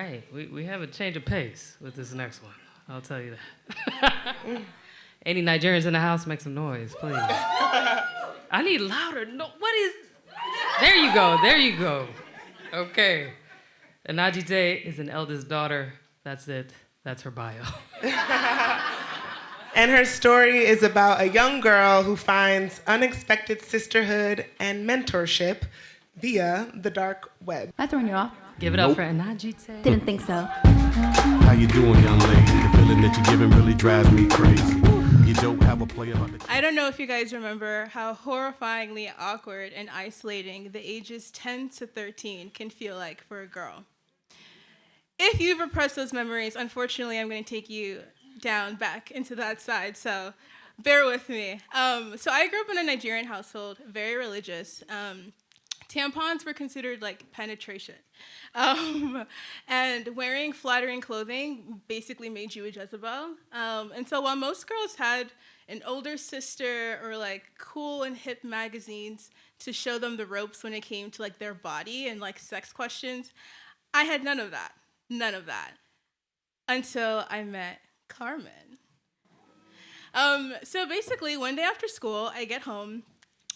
right, we have a change of pace with this next one. I'll tell you that. Any Nigerians in the house, make some noise, please. I need louder. No, what is? There you go. There you go. Okay. Enajite is an eldest daughter. That's it. That's her bio. And her story is about a young girl who finds unexpected sisterhood and mentorship via the dark web. Am I throwing you off? Give it up for Enajite. Didn't think so. How you doing, young lady? The feeling that you're giving really drives me crazy. You don't have a play about it. I don't know if you guys remember how horrifyingly awkward and isolating the ages 10 to 13 can feel like for a girl. If you've repressed those memories, unfortunately, I'm going to take you down back into that side, so bear with me. So I grew up in a Nigerian household, very religious. Tampons were considered like penetration. And wearing flattering clothing basically made you a Jezebel. And so while most girls had an older sister or like cool and hip magazines to show them the ropes when it came to like their body and like sex questions, I had none of that. None of that. Until I met Carmen. So basically, one day after school, I get home,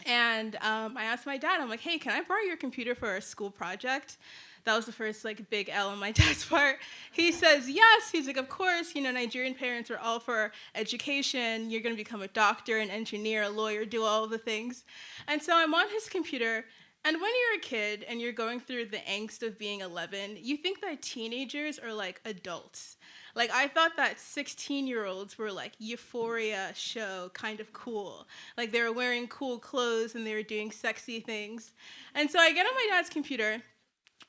and I asked my dad, I'm like, hey, can I borrow your computer for a school project? That was the first like big L on my dad's part. He says, yes. He's like, of course, you know, Nigerian parents are all for education. You're going to become a doctor, an engineer, a lawyer, do all of the things. And so I'm on his computer. And when you're a kid and you're going through the angst of being 11, you think that teenagers are like adults. Like, I thought that 16-year-olds were like Euphoria show, kind of cool. Like, they were wearing cool clothes and they were doing sexy things. And so I get on my dad's computer,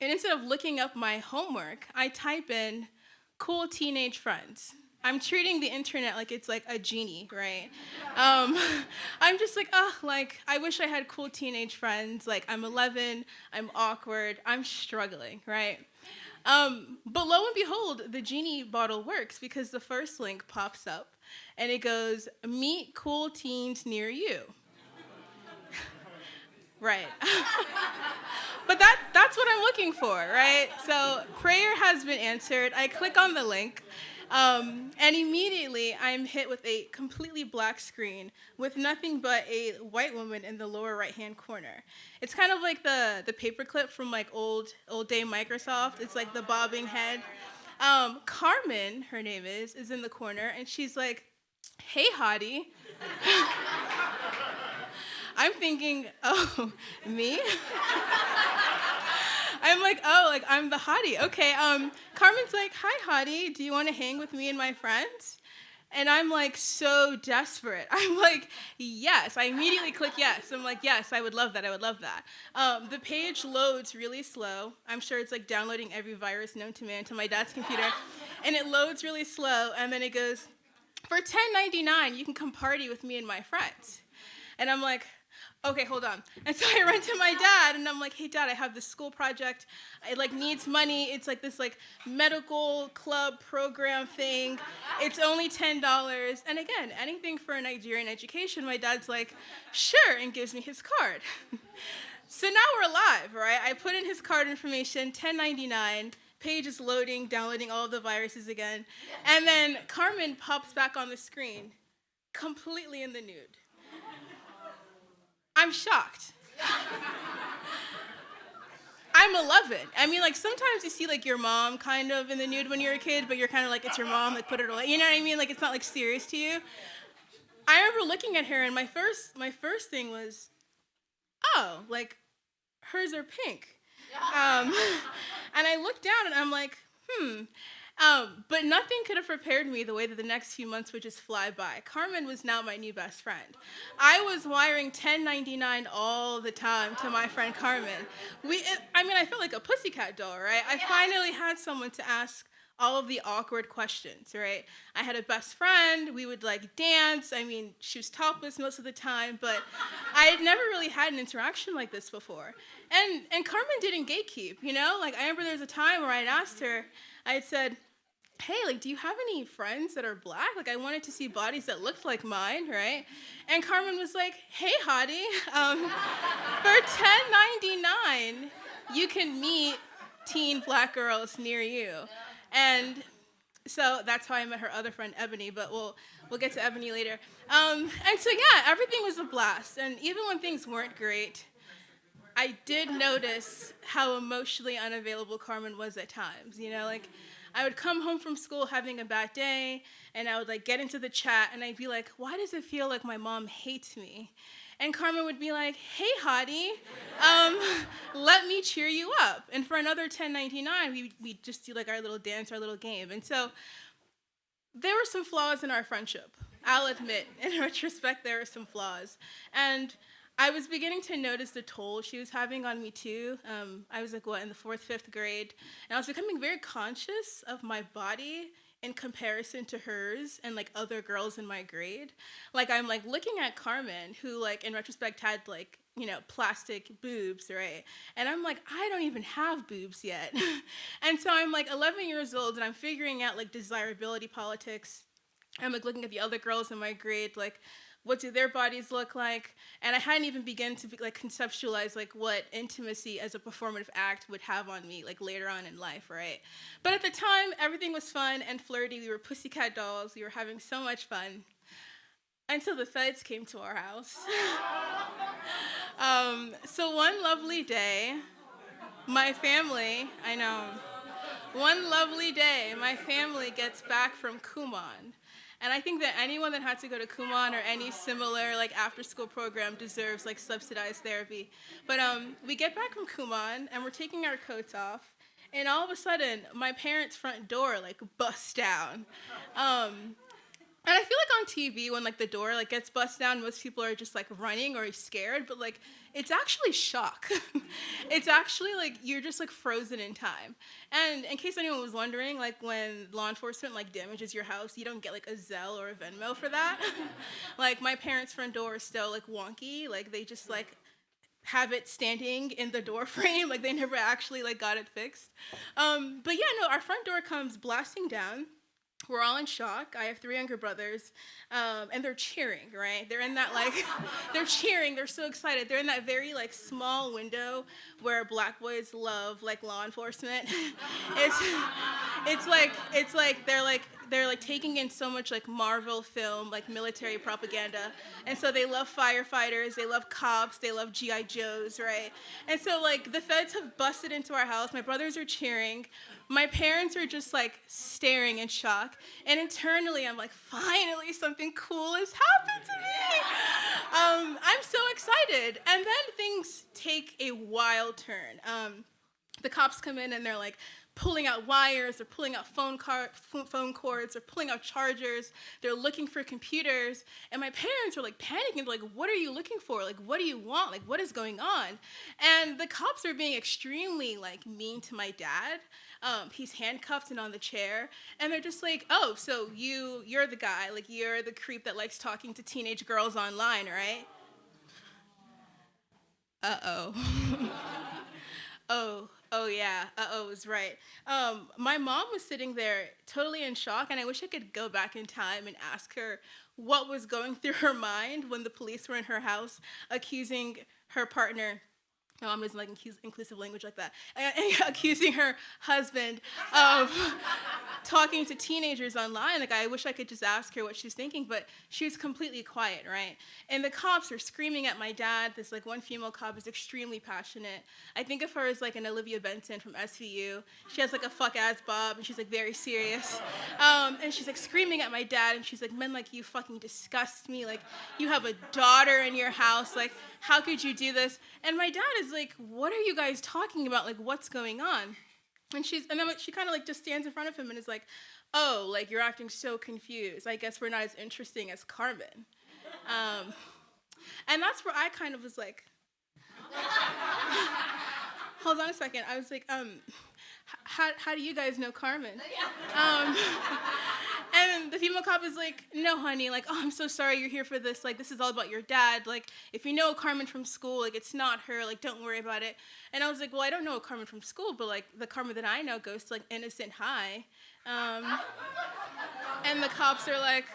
and instead of looking up my homework, I type in cool teenage friends. I'm treating the internet like it's like a genie, right? I'm just like, oh, like, I wish I had cool teenage friends. Like, I'm 11, I'm awkward, I'm struggling, right? But lo and behold, the genie bottle works because the first link pops up and it goes, meet cool teens near you. Right. But that's what I'm looking for, right? So prayer has been answered. I click on the link. And immediately I'm hit with a completely black screen with nothing but a white woman in the lower right-hand corner. It's kind of like the paperclip from like old day Microsoft. It's like the bobbing head. Carmen, her name is in the corner, and she's like, hey, hottie. I'm thinking, oh, me? I'm like, oh, like, I'm the hottie. Okay, Carmen's like, hi, hottie. Do you want to hang with me and my friends? And I'm, like, so desperate. I'm like, yes. I immediately click yes. I'm like, yes, I would love that. I would love that. The page loads really slow. I'm sure it's, like, downloading every virus known to man to my dad's computer. And it loads really slow, and then it goes, for $10.99, you can come party with me and my friends. And I'm like, okay, hold on. And so I run to my dad, and I'm like, hey, Dad, I have this school project. It, like, needs money. It's, like, this, like, medical club program thing. It's only $10. And, again, anything for a Nigerian education, my dad's like, sure, and gives me his card. So now we're live, right? I put in his card information, $10.99. Page is loading, downloading all of the viruses again. And then Carmen pops back on the screen, completely in the nude. I'm shocked. I'm 11. I mean, like, sometimes you see, like, your mom kind of in the nude when you're a kid, but you're kind of like, it's your mom, like, put it away. You know what I mean? Like, it's not, like, serious to you. I remember looking at her, and my first thing was, oh, like, hers are pink. And I looked down, and I'm like, but nothing could have prepared me the way that the next few months would just fly by. Carmen was now my new best friend. I was wiring $10.99 all the time to my friend Carmen. I felt like a pussycat doll, right? I finally had someone to ask all of the awkward questions, right? I had a best friend. We would, like, dance. I mean, she was topless most of the time, but I had never really had an interaction like this before. And Carmen didn't gatekeep, you know? Like, I remember there was a time where I had asked her, I had said, hey, like, do you have any friends that are black? Like, I wanted to see bodies that looked like mine, right? And Carmen was like, hey, hottie, for $10.99, you can meet teen black girls near you. And so that's how I met her other friend, Ebony, but we'll get to Ebony later. And so, yeah, everything was a blast. And even when things weren't great, I did notice how emotionally unavailable Carmen was at times. You know, like, I would come home from school having a bad day, and I would, like, get into the chat, and I'd be like, why does it feel like my mom hates me? And Carmen would be like, hey, hottie, let me cheer you up. And for another $10.99, we'd just do, like, our little dance, our little game. And so there were some flaws in our friendship. I'll admit, in retrospect, there were some flaws. And I was beginning to notice the toll she was having on me, too. I was, like, in the 4th, 5th grade? And I was becoming very conscious of my body in comparison to hers and, like, other girls in my grade. Like, I'm, like, looking at Carmen, who, like, in retrospect had, like, you know, plastic boobs, right? And I'm like, I don't even have boobs yet. And so I'm, like, 11 years old, and I'm figuring out, like, desirability politics. I'm, like, looking at the other girls in my grade, like, what do their bodies look like? And I hadn't even begun to conceptualize like what intimacy as a performative act would have on me like later on in life, right? But at the time, everything was fun and flirty. We were pussycat dolls. We were having so much fun until the feds came to our house. So one lovely day, my family gets back from Kumon. And I think that anyone that had to go to Kumon or any similar like after-school program deserves like subsidized therapy. But we get back from Kumon and we're taking our coats off, and all of a sudden my parents' front door like busts down. And I feel like on TV when like the door like gets bust down, most people are just like running or scared, but like it's actually shock. It's actually like you're just like frozen in time. And in case anyone was wondering, like when law enforcement like damages your house, you don't get like a Zelle or a Venmo for that. Like my parents' front door is still like wonky, like they just like have it standing in the door frame, like they never actually like got it fixed. But yeah, no, our front door comes blasting down. We're all in shock. I have 3 younger brothers, and they're cheering, right? They're in that, like, they're cheering. They're so excited. They're in that very, like, small window where black boys love, like, law enforcement. It's like they're taking in so much, like, Marvel film, like, military propaganda. And so they love firefighters. They love cops. They love G.I. Joes, right? And so, like, the feds have busted into our house. My brothers are cheering. My parents are just like staring in shock, and internally I'm like, finally something cool has happened to me. I'm so excited, and then things take a wild turn. The cops come in and they're like pulling out wires, they're pulling out phone cords, they're pulling out chargers, they're looking for computers, and my parents are like panicking, like, what are you looking for? Like, what do you want? Like, what is going on? And the cops are being extremely like mean to my dad. He's handcuffed and on the chair, and they're just like, oh, so you're the guy, like you're the creep that likes talking to teenage girls online, right? Uh-oh. Oh yeah, uh-oh was right. My mom was sitting there totally in shock, and I wish I could go back in time and ask her what was going through her mind when the police were in her house accusing her partner. My mom doesn't like inclusive language like that. Accusing her husband of talking to teenagers online. Like, I wish I could just ask her what she's thinking, but she was completely quiet, right? And the cops are screaming at my dad. This, like, one female cop is extremely passionate. I think of her as, like, an Olivia Benson from SVU. She has, like, a fuck-ass bob, and she's, like, very serious. And she's, like, screaming at my dad, and she's like, men like you fucking disgust me. Like, you have a daughter in your house. Like, how could you do this? And my dad is like, what are you guys talking about? Like, what's going on? And then she kind of like just stands in front of him and is like, oh, like you're acting so confused. I guess we're not as interesting as Carmen. And that's where I kind of was like, hold on a second. I was like, how do you guys know Carmen? And the female cop is like, no, honey, like, oh, I'm so sorry you're here for this. Like, this is all about your dad. Like, if you know Carmen from school, like, it's not her. Like, don't worry about it. And I was like, well, I don't know Carmen from school, but, like, the Carmen that I know goes to, like, Innocent High. And the cops are like,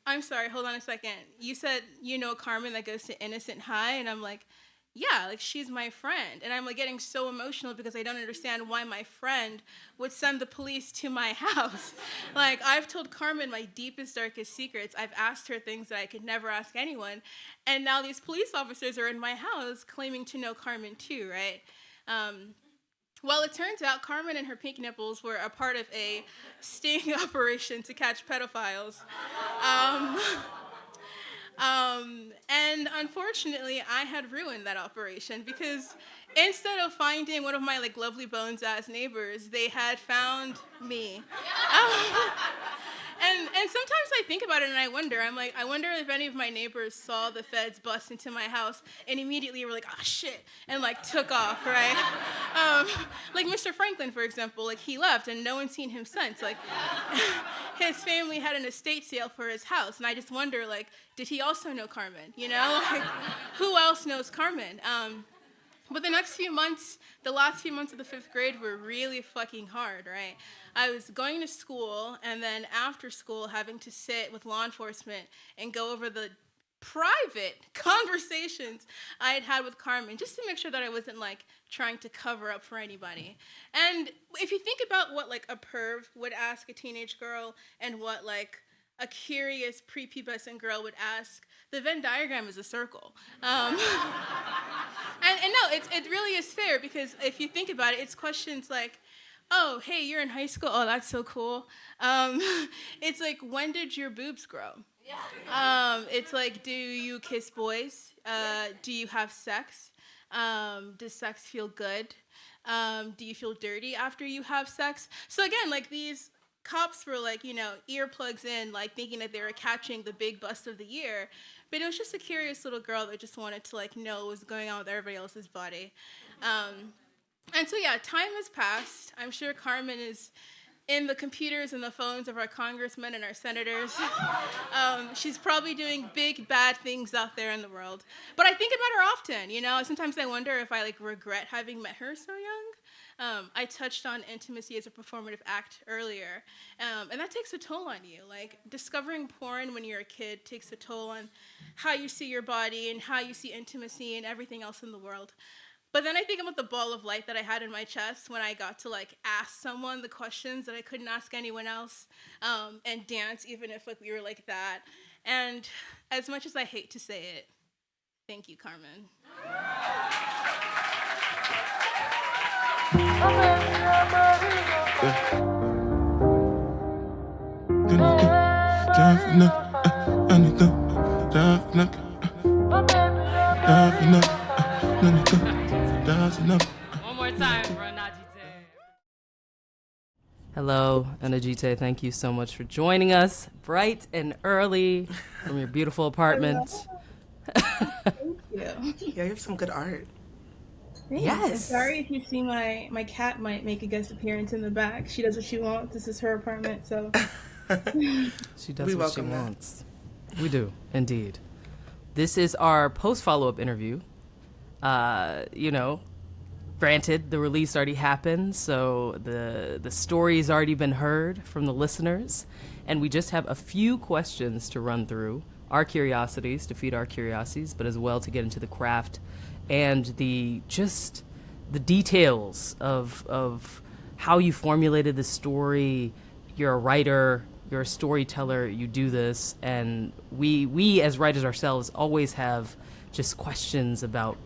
I'm sorry, hold on a second. You said you know Carmen that goes to Innocent High? And I'm like, yeah, like she's my friend. And I'm like getting so emotional because I don't understand why my friend would send the police to my house. Like, I've told Carmen my deepest, darkest secrets. I've asked her things that I could never ask anyone. And now these police officers are in my house claiming to know Carmen too, right? Well, it turns out Carmen and her pink nipples were a part of a sting operation to catch pedophiles. And unfortunately, I had ruined that operation because instead of finding one of my like lovely bones ass neighbors, they had found me. And sometimes I think about it and I wonder. I'm like, I wonder if any of my neighbors saw the feds bust into my house and immediately were like, oh shit, and like took off, right? Like Mr. Franklin, for example, like he left and no one's seen him since. Like his family had an estate sale for his house, and I just wonder, like, did he also know Carmen? You know, like, who else knows Carmen? But the next few months, the last few months of the 5th grade were really fucking hard, right? I was going to school, and then after school, having to sit with law enforcement and go over the private conversations I had had with Carmen, just to make sure that I wasn't, like, trying to cover up for anybody. And if you think about what, like, a perv would ask a teenage girl and what, like, a curious prepubescent girl would ask, the Venn diagram is a circle. And no, it really is fair, because if you think about it, it's questions like, oh, hey, you're in high school. Oh, that's so cool. It's like, when did your boobs grow? It's like, do you kiss boys? Do you have sex? Does sex feel good? Do you feel dirty after you have sex? So again, like these cops were like, you know, earplugs in, like thinking that they were catching the big bust of the year. But it was just a curious little girl that just wanted to like know what was going on with everybody else's body. And so yeah, time has passed. I'm sure Carmen is in the computers and the phones of our congressmen and our senators. She's probably doing big, bad things out there in the world. But I think about her often, you know? Sometimes I wonder if I like regret having met her so young. I touched on intimacy as a performative act earlier, and that takes a toll on you. Like, discovering porn when you're a kid takes a toll on how you see your body and how you see intimacy and everything else in the world. But then I think about the ball of light that I had in my chest when I got to like ask someone the questions that I couldn't ask anyone else, and dance even if like we were like that. And as much as I hate to say it, thank you, Carmen. One more time for Enajite. Hello, Enajite. Thank you so much for joining us bright and early from your beautiful apartment. Thank you. Yeah, you have some good art. Thanks. Yes. I'm sorry if you see my cat might make a guest appearance in the back. She does what she wants. This is her apartment, so. She does what she wants. We do, indeed. This is our post-follow-up interview. You know, granted, the release already happened, so the story's already been heard from the listeners, and we just have a few questions to run through, our curiosities, to feed our curiosities, but as well to get into the craft and the details of how you formulated the story. You're a writer, you're a storyteller, you do this, and we as writers ourselves always have just questions about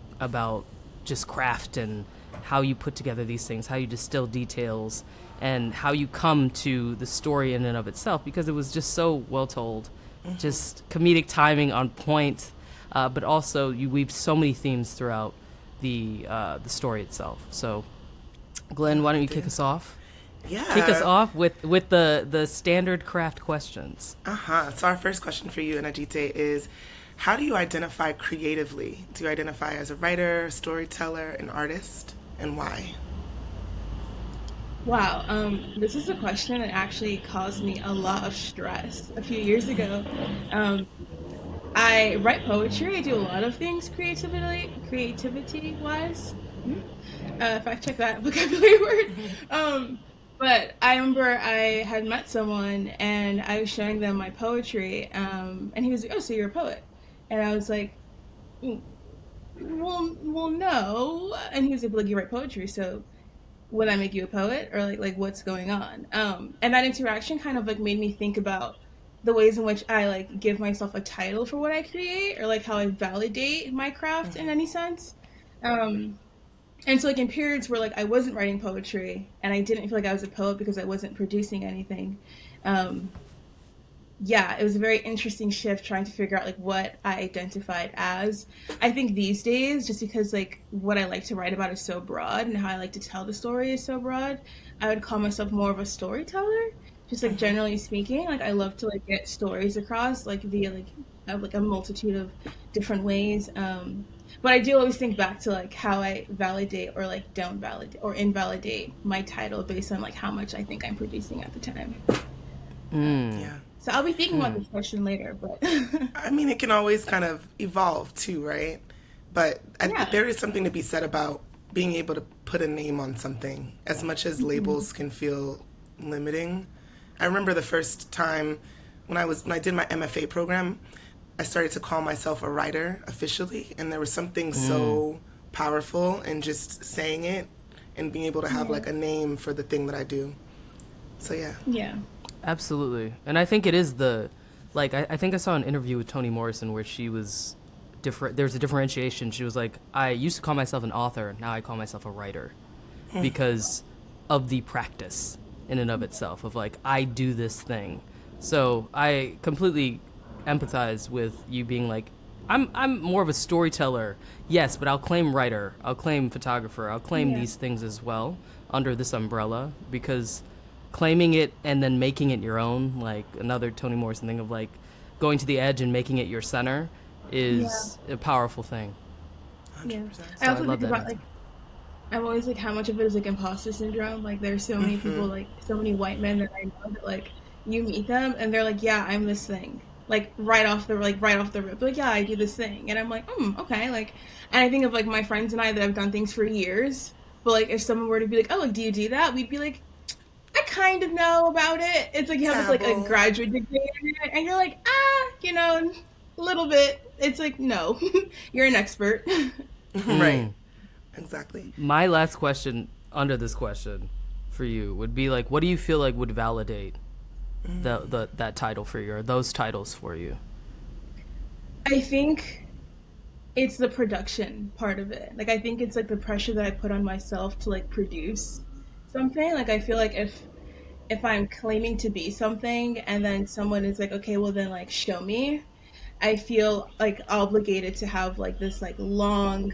just craft and how you put together these things, how you distill details, and how you come to the story in and of itself, because it was just so well told. Mm-hmm. Just comedic timing on point, but also you weave so many themes throughout the story itself. So, Glenn, why don't you kick us off? Yeah. Kick us off with the standard craft questions. So our first question for you, Enajite, is how do you identify creatively? Do you identify as a writer, storyteller, an artist, and why? Wow, this is a question that actually caused me a lot of stress a few years ago. I write poetry. I do a lot of things creativity-wise. Fact check that vocabulary word. But I remember I had met someone and I was showing them my poetry, and he was like, "Oh, so you're a poet?" And I was like, well, no. And he was like, you write poetry, so would I make you a poet, or like what's going on? And that interaction kind of like made me think about the ways in which I like give myself a title for what I create, or like how I validate my craft in any sense. And so like in periods where like I wasn't writing poetry and I didn't feel like I was a poet because I wasn't producing anything, yeah, it was a very interesting shift trying to figure out like what I identified as. I think these days, just because like what I like to write about is so broad and how I like to tell the story is so broad, I would call myself more of a storyteller. Just like generally speaking, like I love to like get stories across like via like a multitude of different ways. But I do always think back to like how I validate or like don't validate or invalidate my title based on like how much I think I'm producing at the time. Yeah. So I'll be thinking about this question later, but I mean, it can always kind of evolve too, right? But there is something to be said about being able to put a name on something, as much as labels can feel limiting. I remember the first time when I did my MFA program, I started to call myself a writer officially, and there was something so powerful in just saying it and being able to have like a name for the thing that I do. So yeah. Absolutely. And I think it is I think I saw an interview with Toni Morrison where she was there's a differentiation. She was like, I used to call myself an author, now I call myself a writer because of the practice in and of itself of like, I do this thing. So I completely empathize with you being like, I'm more of a storyteller, yes, but I'll claim writer, I'll claim photographer, I'll claim these things as well under this umbrella, because claiming it and then making it your own, like another Toni Morrison thing of like going to the edge and making it your center is a powerful thing. 100%. So I also love think that about like I'm always like how much of it is like imposter syndrome. Like there's so many people, like so many white men that I know that like you meet them and they're like, yeah, I'm this thing. Like right off the rip, like yeah, I do this thing, and I'm like, okay, like, and I think of like my friends and I that have done things for years, but like if someone were to be like, oh, like, do you do that? We'd be like, I kind of know about it. It's like you have like a graduate degree in it, and you're like, a little bit. It's like, no, you're an expert. Right. Exactly. My last question under this question for you would be like, what do you feel like would validate that title for you, or those titles for you? I think it's the production part of it. Like I think it's like the pressure that I put on myself to like produce something. Like I feel like if I'm claiming to be something and then someone is like, okay, well then like show me, I feel like obligated to have like this like long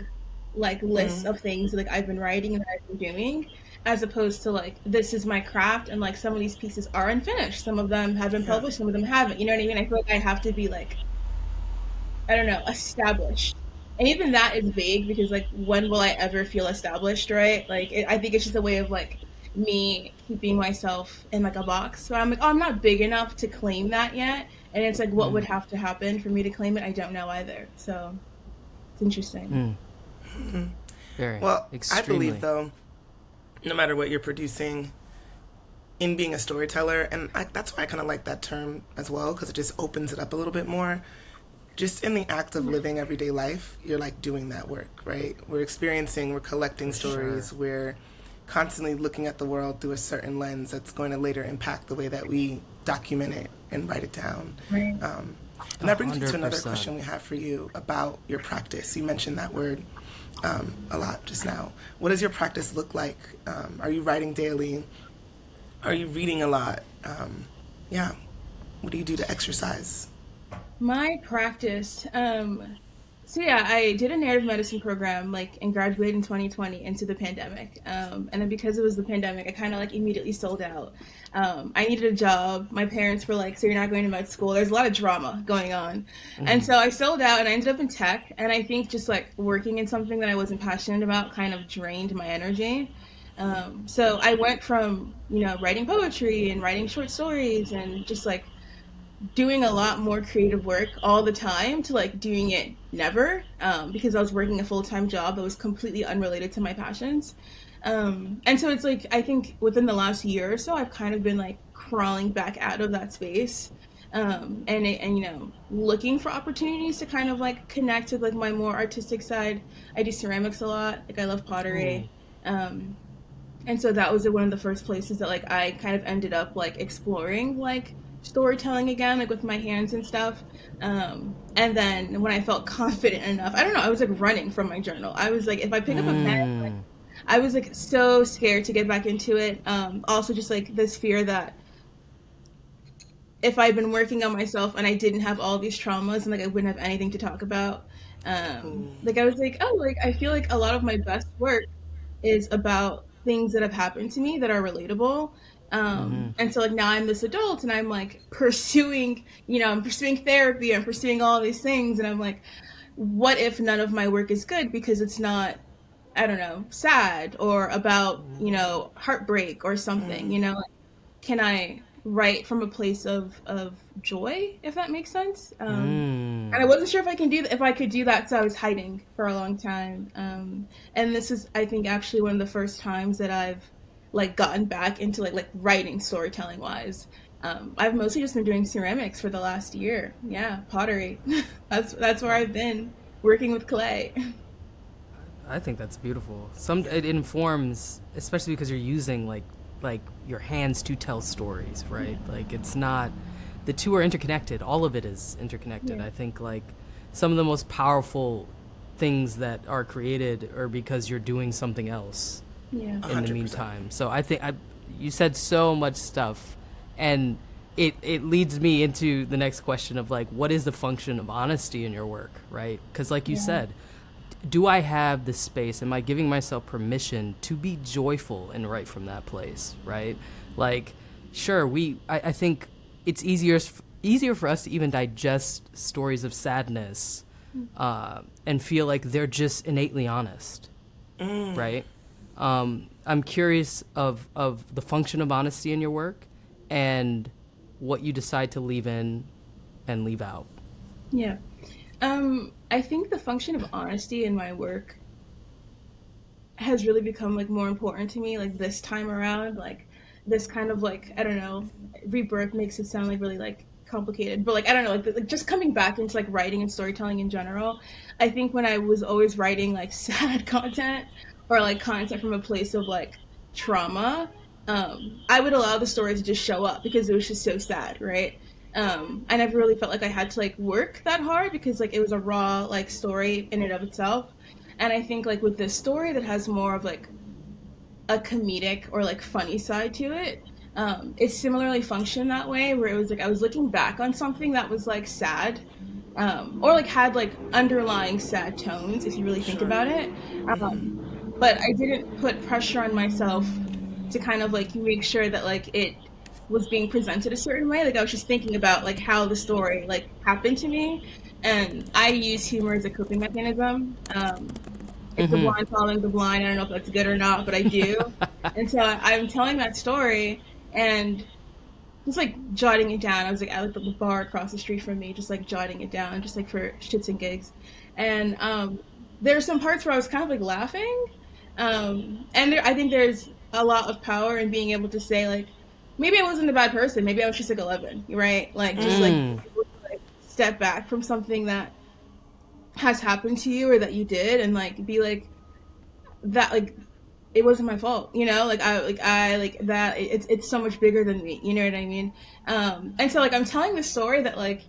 like list of things like I've been writing and that I've been doing, as opposed to like, this is my craft and like some of these pieces are unfinished, some of them have been published, some of them haven't, you know what I mean? I feel like I have to be like, I don't know, established. And even that is vague because like, when will I ever feel established, right? Like I think it's just a way of like me keeping myself in like a box. So I'm like, oh, I'm not big enough to claim that yet. And it's like, what would have to happen for me to claim it? I don't know either. So it's interesting. Very. Well, extremely. I believe though, no matter what you're producing, in being a storyteller, and that's why I kind of like that term as well, because it just opens it up a little bit more. Just in the act of living everyday life, you're like doing that work, right? We're collecting stories, we're constantly looking at the world through a certain lens that's going to later impact the way that we document it and write it down. Right. And that brings me to 100%. another question we have for you about your practice. You mentioned that word a lot just now. What does your practice look like? Are you writing daily? Are you reading a lot? What do you do to exercise? My practice, I did a narrative medicine program and graduated in 2020 into the pandemic. And then because it was the pandemic, I kind of immediately sold out. I needed a job. My parents were like, so you're not going to med school. There's a lot of drama going on. And so I sold out and I ended up in tech. And I think just working in something that I wasn't passionate about kind of drained my energy. So I went from, writing poetry and writing short stories and just doing a lot more creative work all the time to doing it never, because I was working a full-time job that was completely unrelated to my passions. And so it's I think within the last year or so, I've kind of been crawling back out of that space. and looking for opportunities to kind of like connect with like my more artistic side. I do ceramics a lot. Like I love pottery. And so that was one of the first places that like I kind of ended up like exploring like storytelling again, like with my hands and stuff. And then when I felt confident enough, I don't know, I was like running from my journal. I was like, if I pick up a pen, like, I was like so scared to get back into it. Also just like this fear that if I'd been working on myself and I didn't have all these traumas and like I wouldn't have anything to talk about. Like I was like, oh, like I feel like a lot of my best work is about things that have happened to me that are relatable. And so like now I'm this adult and I'm like pursuing, I'm pursuing therapy, I'm pursuing all these things, and I'm like, what if none of my work is good because it's not, I don't know, sad or about, heartbreak or something, like, can I write from a place of joy, if that makes sense? And I wasn't sure if I could do that, so I was hiding for a long time. And this is, I think, actually one of the first times that I've like gotten back into like writing storytelling wise. I've mostly just been doing ceramics for the last year. Yeah, pottery. that's where I've been working with clay. I think that's beautiful. It informs, especially because you're using like your hands to tell stories, right? Like it's not, the two are interconnected. All of it is interconnected. I think like some of the most powerful things that are created are because you're doing something else in 100%. the meantime. So I think you said so much stuff, and it leads me into the next question of like, what is the function of honesty in your work, right? Because like you said, do I have the space? Am I giving myself permission to be joyful and write from that place, right? Like, sure, I think it's easier for us to even digest stories of sadness and feel like they're just innately honest, right? I'm curious of the function of honesty in your work and what you decide to leave in and leave out. Yeah. I think the function of honesty in my work has really become like more important to me like this time around. Like this kind of like, I don't know, rebirth makes it sound like really like complicated, but like I don't know, like just coming back into like writing and storytelling in general. I think when I was always writing like sad content or like content from a place of like trauma, I would allow the story to just show up because it was just so sad, right? I never really felt like I had to like work that hard because like it was a raw like story in and of itself. And I think like with this story that has more of like a comedic or like funny side to it, it similarly functioned that way, where it was like I was looking back on something that was like sad, or like had like underlying sad tones if you really think about it. But I didn't put pressure on myself to kind of like make sure that like it was being presented a certain way. Like I was just thinking about like how the story like happened to me, and I use humor as a coping mechanism. It's the blind following the blind. I don't know if that's good or not, but I do. And so I'm telling that story and just like jotting it down. I was like at the bar across the street from me, just like jotting it down, just like for shits and gigs. And there are some parts where I was kind of like laughing, and I think there's a lot of power in being able to say like, maybe I wasn't a bad person. Maybe I was just like 11, right? Like just like step back from something that has happened to you or that you did, and like be like that. Like it wasn't my fault, Like I like that. It's so much bigger than me. You know what I mean? And so like I'm telling the story that like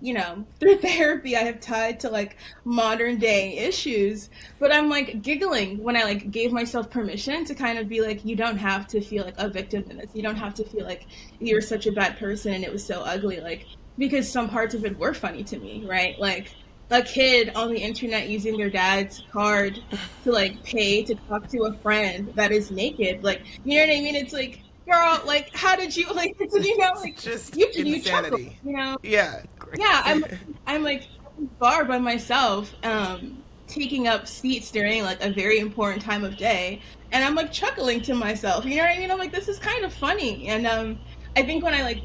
through therapy I have tied to like modern day issues, but I'm like giggling when I like gave myself permission to kind of be like, you don't have to feel like a victim in this. You don't have to feel like you're such a bad person and it was so ugly. Like because some parts of it were funny to me, right? Like a kid on the internet using their dad's card to like pay to talk to a friend that is naked, like you know what I mean? It's like, girl, like how did you like like just you chuckle, Yeah. I'm like bar by myself, taking up seats during like a very important time of day, and I'm like chuckling to myself, you know what I mean? I'm like, this is kind of funny. And I think when I like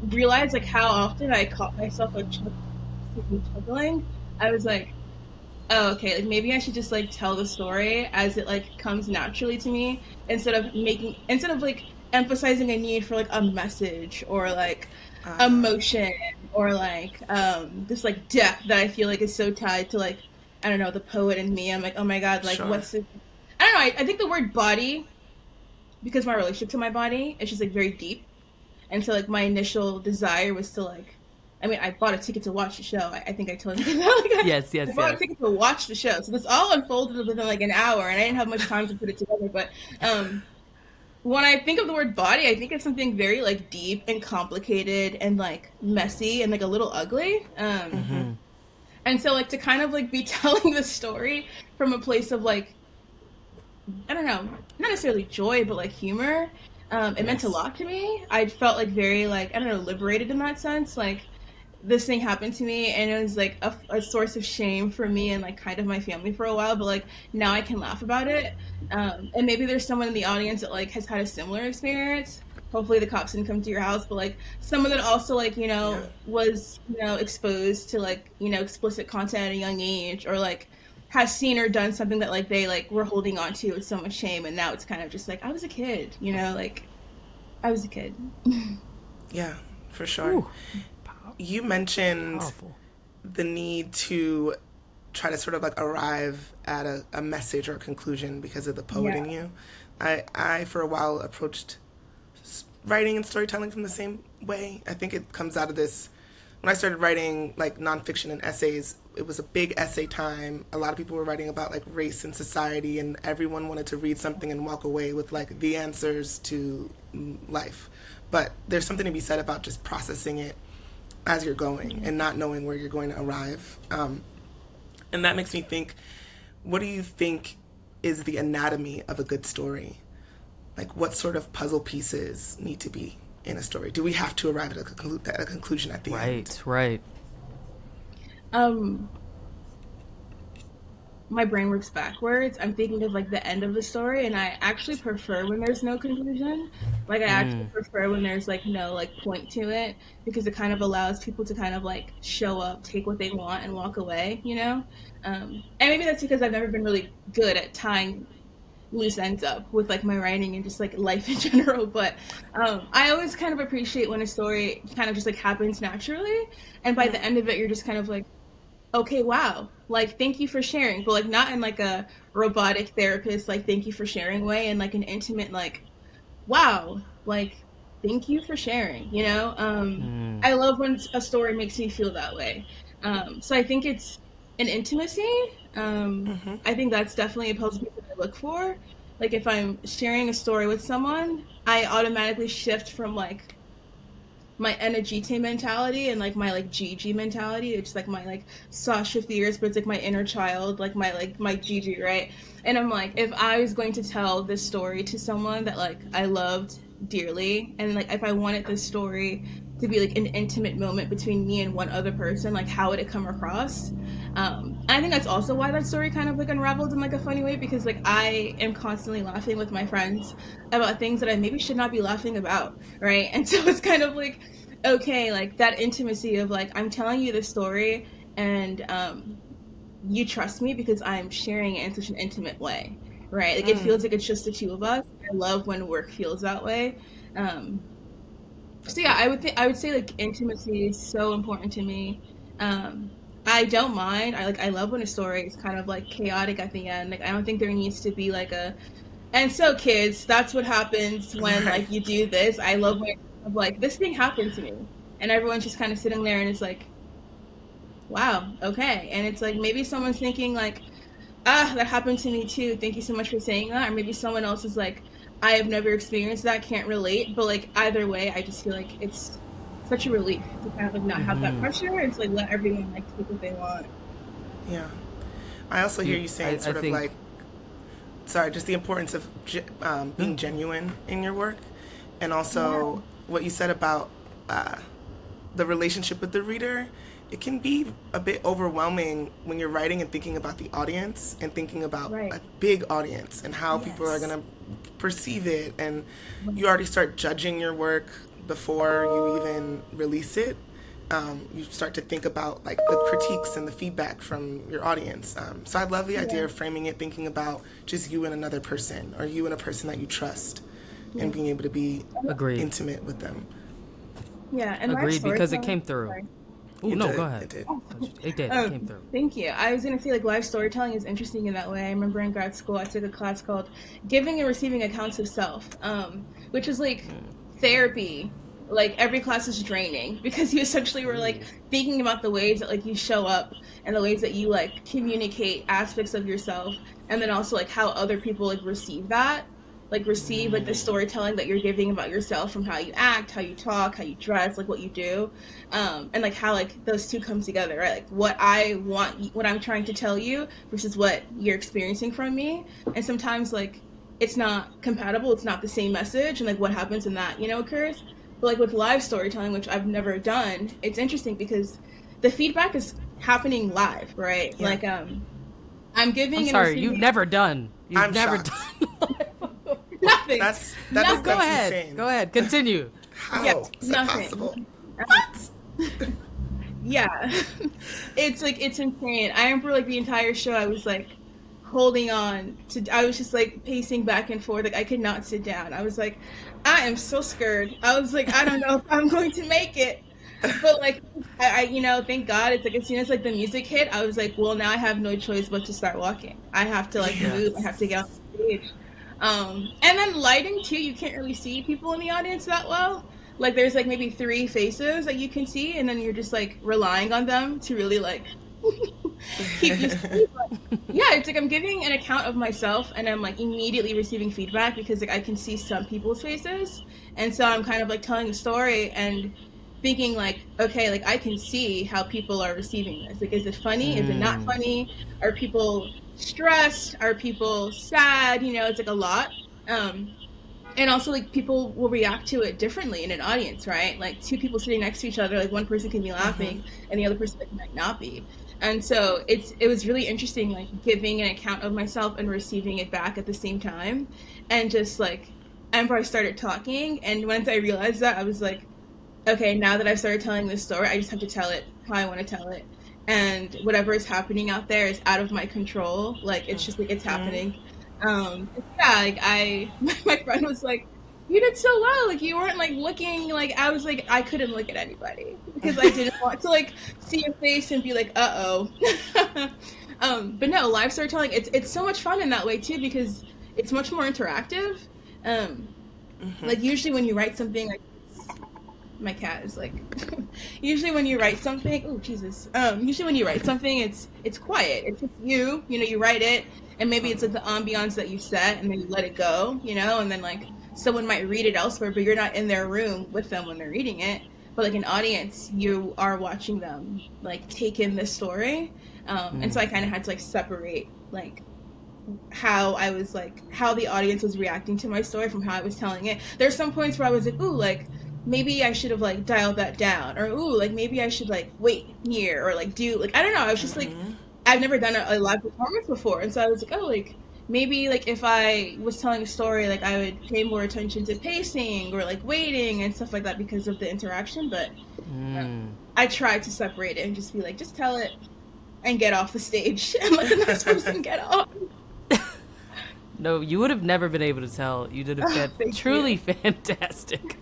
realized like how often I caught myself like chuckling, I was like, oh, okay, like maybe I should just like tell the story as it like comes naturally to me instead of like emphasizing a need for like a message or like emotion or like this like depth that I feel like is so tied to like, I don't know, the poet in me. I'm like, oh my God, like what's this? I don't know. I think the word body, because my relationship to my body is just like very deep. And so like my initial desire was to like, I mean, I bought a ticket to watch the show. I think I told you that. Like, yes. I bought a ticket to watch the show. So this all unfolded within like an hour, and I didn't have much time to put it together. But when I think of the word body, I think it's something very like deep and complicated and like messy and like a little ugly. And so like to kind of like be telling the story from a place of like, I don't know, not necessarily joy, but like humor. It meant a lot to me. I felt like very like, I don't know, liberated in that sense. Like this thing happened to me and it was like a source of shame for me and like kind of my family for a while, but like now I can laugh about it. And maybe there's someone in the audience that like has had a similar experience. Hopefully the cops didn't come to your house, but like someone that also like, you know, was, you know, exposed to like, you know, explicit content at a young age, or like has seen or done something that like they like were holding on to with so much shame, and now it's kind of just like, I was a kid, you know, like I was a kid. Yeah, for sure. Ooh. You mentioned the need to try to sort of like arrive at a message or a conclusion because of the poet in you. I for a while approached writing and storytelling from the same way. I think it comes out of this. When I started writing like nonfiction and essays, it was a big essay time. A lot of people were writing about like race and society, and everyone wanted to read something and walk away with like the answers to life. But there's something to be said about just processing it as you're going and not knowing where you're going to arrive. And that makes me think, what do you think is the anatomy of a good story? Like what sort of puzzle pieces need to be in a story? Do we have to arrive at a conclusion at the end? Right. My brain works backwards. I'm thinking of like the end of the story, and I actually prefer when there's no conclusion. Like I actually prefer when there's like no like point to it, because it kind of allows people to kind of like show up, take what they want, and walk away, you know? And maybe that's because I've never been really good at tying loose ends up with like my writing and just like life in general, but I always kind of appreciate when a story kind of just like happens naturally, and by the end of it you're just kind of like, okay, wow, like thank you for sharing, but like not in like a robotic therapist like thank you for sharing way, and like an intimate like, wow, like thank you for sharing, you know? I love when a story makes me feel that way. So I think it's an intimacy. I think that's definitely a puzzle piece that I look for. Like if I'm sharing a story with someone, I automatically shift from like my Enajite mentality and like my like Gigi mentality. It's like my like Sasha Fierce, but it's like my inner child, like my Gigi, right? And I'm like, if I was going to tell this story to someone that like I loved dearly, and like if I wanted this story to be like an intimate moment between me and one other person, like how would it come across? I think that's also why that story kind of like unraveled in like a funny way, because like I am constantly laughing with my friends about things that I maybe should not be laughing about, right? And so it's kind of like, okay, like that intimacy of like, I'm telling you this story and you trust me because I'm sharing it in such an intimate way, right? Like it feels like it's just the two of us. I love when work feels that way. So yeah, I would say like intimacy is so important to me. I don't mind. I love when a story is kind of like chaotic at the end. Like I don't think there needs to be like and so kids, that's what happens when like you do this. I love when I'm like, this thing happened to me, and everyone's just kind of sitting there and it's like, wow, okay. And it's like maybe someone's thinking like, that happened to me too. Thank you so much for saying that. Or maybe someone else is like, I have never experienced that, can't relate. But like either way, I just feel like it's such a relief to kind of like not have that pressure and to like let everyone like take what they want. Yeah. I also hear you saying sort of like, sorry, just the importance of being genuine in your work, and also what you said about the relationship with the reader. It can be a bit overwhelming when you're writing and thinking about the audience and thinking about a big audience and how people are going to perceive it, and you already start judging your work before you even release it. You start to think about like the critiques and the feedback from your audience. So I love the idea of framing it, thinking about just you and another person, or you and a person that you trust. and being able to be Agreed. intimate with them. Yeah, and Agreed, because it came through. Sorry. Ooh, no, did, go ahead. It did. It did. It came through. Thank you. I was going to say, like, live storytelling is interesting in that way. I remember in grad school, I took a class called Giving and Receiving Accounts of Self, which is like therapy. Like, every class is draining because you essentially were, like, thinking about the ways that, like, you show up and the ways that you, like, communicate aspects of yourself, and then also, like, how other people, like, receive that. Like, like, the storytelling that you're giving about yourself from how you act, how you talk, how you dress, like, what you do, and, like, how, like, those two come together, right? Like, what I'm trying to tell you versus what you're experiencing from me. And sometimes, like, it's not compatible, it's not the same message, and, like, what happens when that, occurs. But, like, with live storytelling, which I've never done, it's interesting because the feedback is happening live, right? Yeah. Like, I'm giving... I'm sorry, you've never done. You've never done. Nothing. That's Go ahead. insane. Go ahead. Continue. How Yes, is that nothing. possible? What? Yeah. It's like, it's insane. I remember, like, the entire show, I was like holding on to, I was just like pacing back and forth. Like, I could not sit down. I was like, I am so scared. I was like, I don't know if I'm going to make it. But, like, I thank God, it's like, as soon as, like, the music hit, I was like, well, now I have no choice but to start walking. I have to, like, move. I have to get on the stage. And then lighting too, you can't really see people in the audience that well. Like, there's, like, maybe 3 faces that you can see, and then you're just, like, relying on them to really, like, keep you safe. Yeah, it's like I'm giving an account of myself, and I'm, like, immediately receiving feedback because, like, I can see some people's faces, and so I'm kind of, like, telling a story and thinking, like, okay, like, I can see how people are receiving this. Like, is it funny? Is it not funny? Are people stressed? Are people sad? It's like a lot. And also, like, people will react to it differently in an audience, right? Like, 2 people sitting next to each other, like, one person can be laughing and the other person might not be. And so it was really interesting, like, giving an account of myself and receiving it back at the same time. And just, like, I remember I started talking, and once I realized that, I was like, okay, now that I've started telling this story, I just have to tell it how I want to tell it. And whatever is happening out there is out of my control. Like, it's just, like, it's happening. Like, my friend was like, you did so well. Like, you weren't, like, looking, like, I was like, I couldn't look at anybody because I didn't want to, like, see your face and be like, uh-oh. But no, live storytelling, it's so much fun in that way too, because it's much more interactive. Like, usually when you write something, like, my cat is like, usually when you write something, oh Jesus, usually when you write something, it's quiet. It's just you write it, and maybe it's like the ambiance that you set, and then you let it go, and then, like, someone might read it elsewhere, but you're not in their room with them when they're reading it. But, like, an audience, you are watching them, like, take in this story. And so I kind of had to, like, separate, like, how I was, like, how the audience was reacting to my story from how I was telling it. There's some points where I was like, ooh, like, maybe I should have, like, dialed that down, or ooh, like, maybe I should, like, wait here, or, like, do, like, I don't know, I was just like, I've never done a live performance before, and so I was like, oh, like, maybe, like, if I was telling a story, like, I would pay more attention to pacing, or, like, waiting, and stuff like that because of the interaction, but I tried to separate it and just be like, just tell it, and get off the stage, and let the next person get off. No, you would have never been able to tell. You did a truly fantastic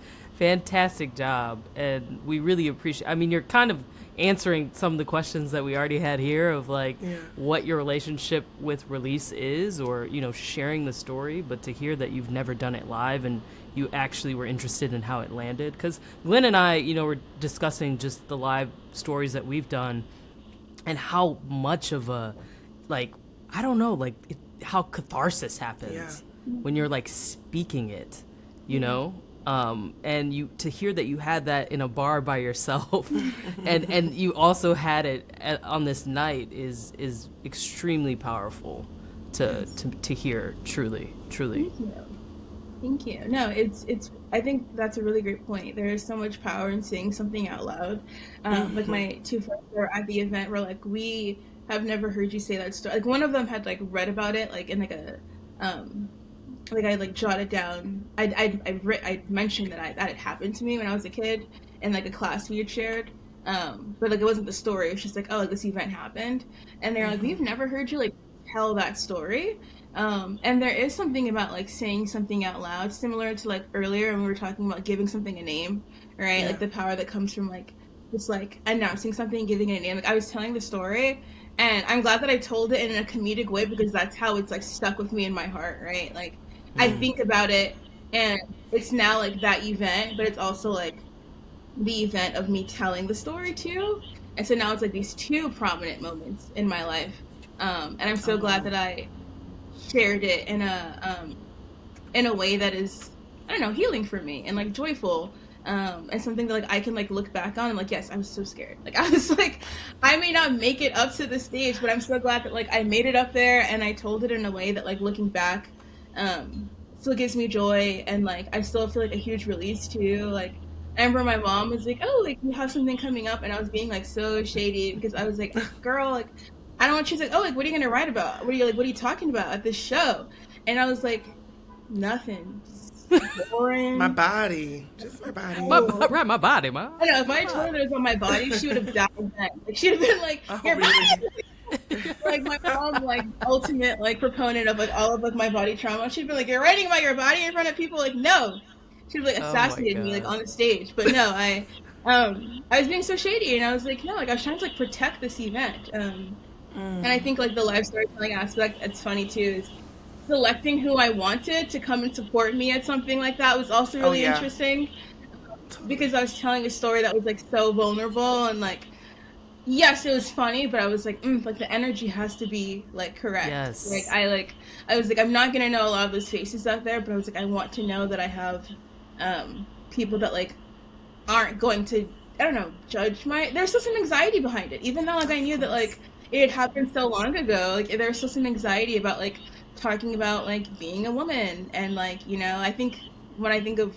job, and we really appreciate. I mean, you're kind of answering some of the questions that we already had here of, like, what your relationship with release is, or sharing the story. But to hear that you've never done it live and you actually were interested in how it landed, because Glenn and I, were discussing just the live stories that we've done and how much of a, like, I don't know, like, how catharsis happens when you're, like, speaking it, and you to hear that you had that in a bar by yourself and you also had it on this night is extremely powerful to hear. Truly. Thank you. No, it's I think that's a really great point. There is so much power in saying something out loud. Like, my 2 friends were at the event were like, we have never heard you say that story. Like, one of them had, like, read about it, like, in, like, a like, I, like, jotted down, I mentioned that had happened to me when I was a kid in, like, a class we had shared, but, like, it wasn't the story. It was just like, oh, like, this event happened, and they're like, we've never heard you, like, tell that story, And there is something about like saying something out loud, similar to like earlier when we were talking about giving something a name, right? Yeah. Like the power that comes from like just like announcing something, giving it a name. Like I was telling the story, and I'm glad that I told it in a comedic way because that's how it's like stuck with me in my heart, right? Like I think about it, and it's now like that event, but it's also like the event of me telling the story too. And so now it's like these two prominent moments in my life, and I'm so glad that I shared it in a way that is, I don't know, healing for me and like joyful, and something that like I can like look back on and like, yes, I was so scared. Like I was like, I may not make it up to the stage, but I'm so glad that like I made it up there and I told it in a way that like looking back, still gives me joy, and like I still feel like a huge release too. Like I remember my mom was like, oh, like you have something coming up, and I was being like so shady because I was like, girl, like I don't want you to, like, oh, like, what are you going to write about? What are you talking about at this show? And I was like, nothing. Just boring. My body. Just my body. My body, ma. I know, if I told her that it was on my body, she would have died then. Like, she would have been like, your body! Like, my mom, like, ultimate, like, proponent of, like, all of, like, my body trauma. She'd be like, you're writing about your body in front of people? Like, no. She'd like assassinate me, like, on the stage. But no, I was being so shady, and I was like, no, like, I was trying to, like, protect this event. And I think like the live storytelling aspect, it's funny too, is selecting who I wanted to come and support me at something like that was also really interesting, because I was telling a story that was like so vulnerable, and like, yes, it was funny, but I was like, like the energy has to be like correct. Yes. Like I was like, I'm not gonna know a lot of those faces out there, but I was like, I want to know that I have people that like aren't going to, I don't know, judge there's still some anxiety behind it, even though like I knew that like it happened so long ago. Like there's still some anxiety about like talking about like being a woman, and like, you know, I think when I think of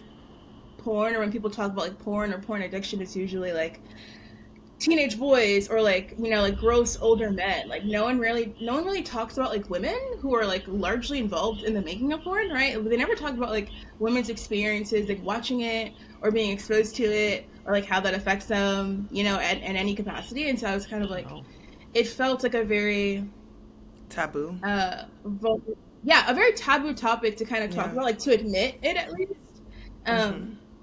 porn, or when people talk about like porn or porn addiction, it's usually like teenage boys or like, you know, like gross older men. Like no one really talks about like women who are like largely involved in the making of porn, right? They never talk about like women's experiences, like watching it or being exposed to it, or like how that affects them, you know, in any capacity. And so I was kind of like, it felt like a very taboo. A very taboo topic to kind of talk about, like to admit it at least.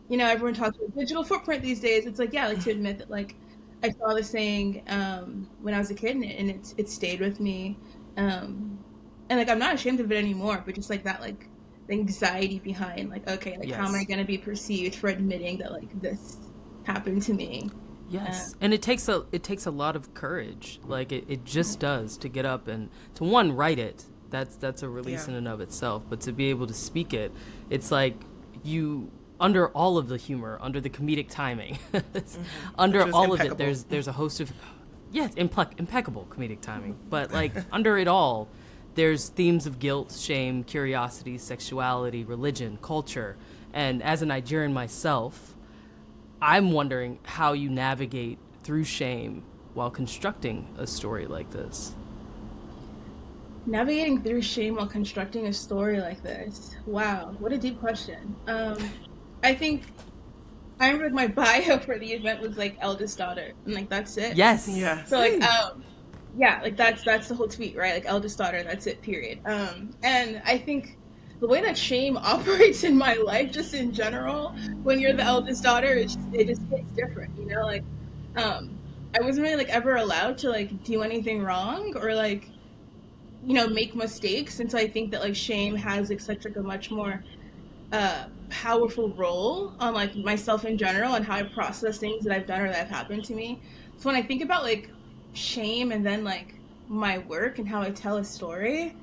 You know, everyone talks about digital footprint these days. It's like, yeah, like to admit that like I saw this saying when I was a kid, and it stayed with me. And like I'm not ashamed of it anymore, but just like that, like the anxiety behind like, okay, like how am I gonna be perceived for admitting that like this happened to me? Yes, and it takes a lot of courage. Like it just does, to get up and to write it. That's a release in and of itself. But to be able to speak it, it's like you, under all of the humor, under the comedic timing, under all of it, there's a host of impeccable comedic timing. But like under it all, there's themes of guilt, shame, curiosity, sexuality, religion, culture, and as a Nigerian myself, I'm wondering how you navigate through shame while constructing a story like this. Navigating through shame while constructing a story like this. Wow, what a deep question. I think I remember like my bio for the event was like eldest daughter, and like that's it. Yes. Yeah. So like like that's the whole tweet, right? Like eldest daughter, that's it, period. And I think the way that shame operates in my life, just in general, when you're the eldest daughter, it just hits different, you know? Like, I wasn't really, like, ever allowed to, like, do anything wrong or, like, you know, make mistakes. And so I think that, like, shame has, like, such, like, a much more powerful role on, like, myself in general and how I process things that I've done or that have happened to me. So when I think about, like, shame and then, like, my work and how I tell a story,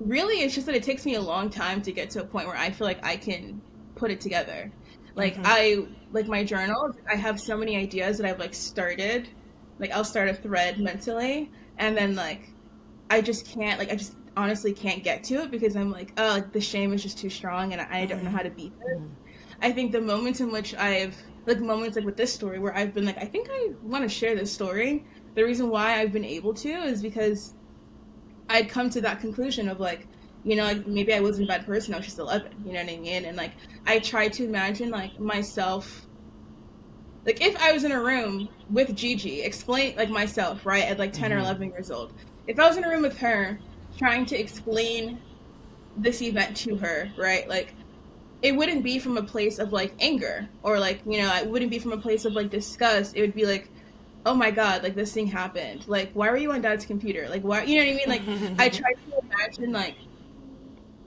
really, it's just that it takes me a long time to get to a point where I feel like I can put it together. Like my journal, I have so many ideas that I've like started. Like I'll start a thread mentally, and then like I just can't, like I just honestly can't get to it because I'm like, oh, like the shame is just too strong, and I don't know how to beat this. I think the moments in which moments like with this story where I've been like, I think I want to share this story. The reason why I've been able to is because I'd come to that conclusion of like, you know, like maybe I wasn't a bad person, I was just 11, you know what I mean? And like, I tried to imagine like myself, like if I was in a room with Gigi, explain like myself, right, at like 10 or 11 years old. If I was in a room with her, trying to explain this event to her, right? Like, it wouldn't be from a place of like anger or like, you know, it wouldn't be from a place of like disgust. It would be like, oh my God, like this thing happened. Like, why were you on dad's computer? Like, why, you know what I mean? Like, I try to imagine like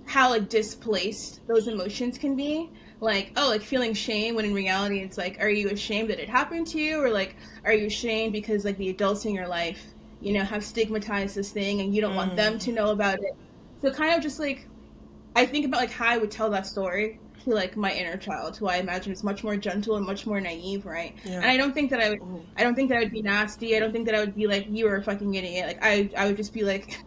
how like displaced those emotions can be. Like, oh, like feeling shame when in reality it's like, are you ashamed that it happened to you? Or like, are you ashamed because like the adults in your life, you know, have stigmatized this thing and you don't want them to know about it? So kind of just like, I think about like how I would tell that story to like my inner child, who I imagine is much more gentle and much more naive, right? Yeah. And I don't think that I would be nasty. I don't think that I would be like, you were a fucking idiot. Like I would just be like,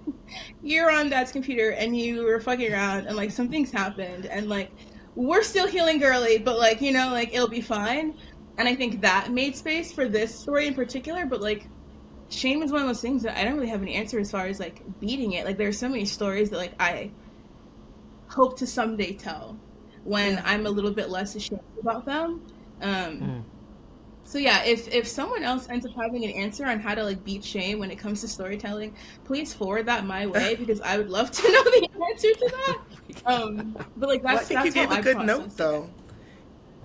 you're on dad's computer and you were fucking around and like something's happened and like we're still healing, girly, but like, you know, like it'll be fine. And I think that made space for this story in particular. But like, shame is one of those things that I don't really have an answer as far as like beating it. Like there's so many stories that like I hope to someday tell when I'm a little bit less ashamed about them. So yeah, if someone else ends up having an answer on how to like beat shame when it comes to storytelling, please forward that my way because I would love to know the answer to that. But like that's, well, I think you gave a good note though.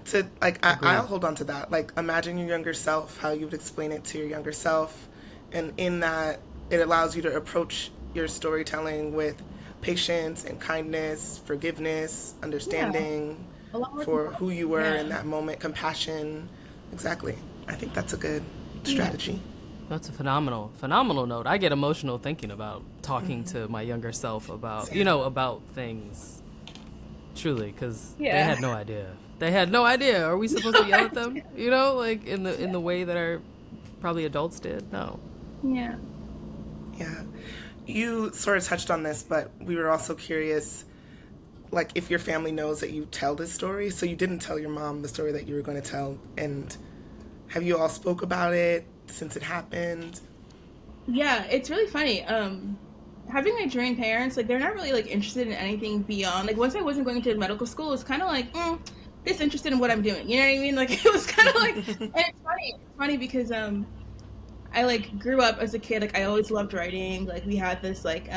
To like, I'll hold on to that. Like, imagine your younger self, how you would explain it to your younger self, and in that, it allows you to approach your storytelling with patience and kindness, forgiveness, understanding for who you were in that moment, compassion. Exactly. I think that's a good strategy. That's a phenomenal note. I get emotional thinking about talking to my younger self about, you know, about things. Truly, because they had no idea. They had no idea. Are we supposed to yell at them? You know, like in the way that our probably adults did? No. Yeah. Yeah. You sort of touched on this, but we were also curious, like, if your family knows that you tell this story. So you didn't tell your mom the story that you were going to tell. And have you all spoke about it since it happened? Yeah, it's really funny. Having Nigerian parents, like, they're not really, like, interested in anything beyond. Like, once I wasn't going to medical school, it was kind of like, disinterested in what I'm doing. You know what I mean? Like, it was kind of like, and it's funny because, I, like, grew up as a kid, like, I always loved writing. Like, we had this, like,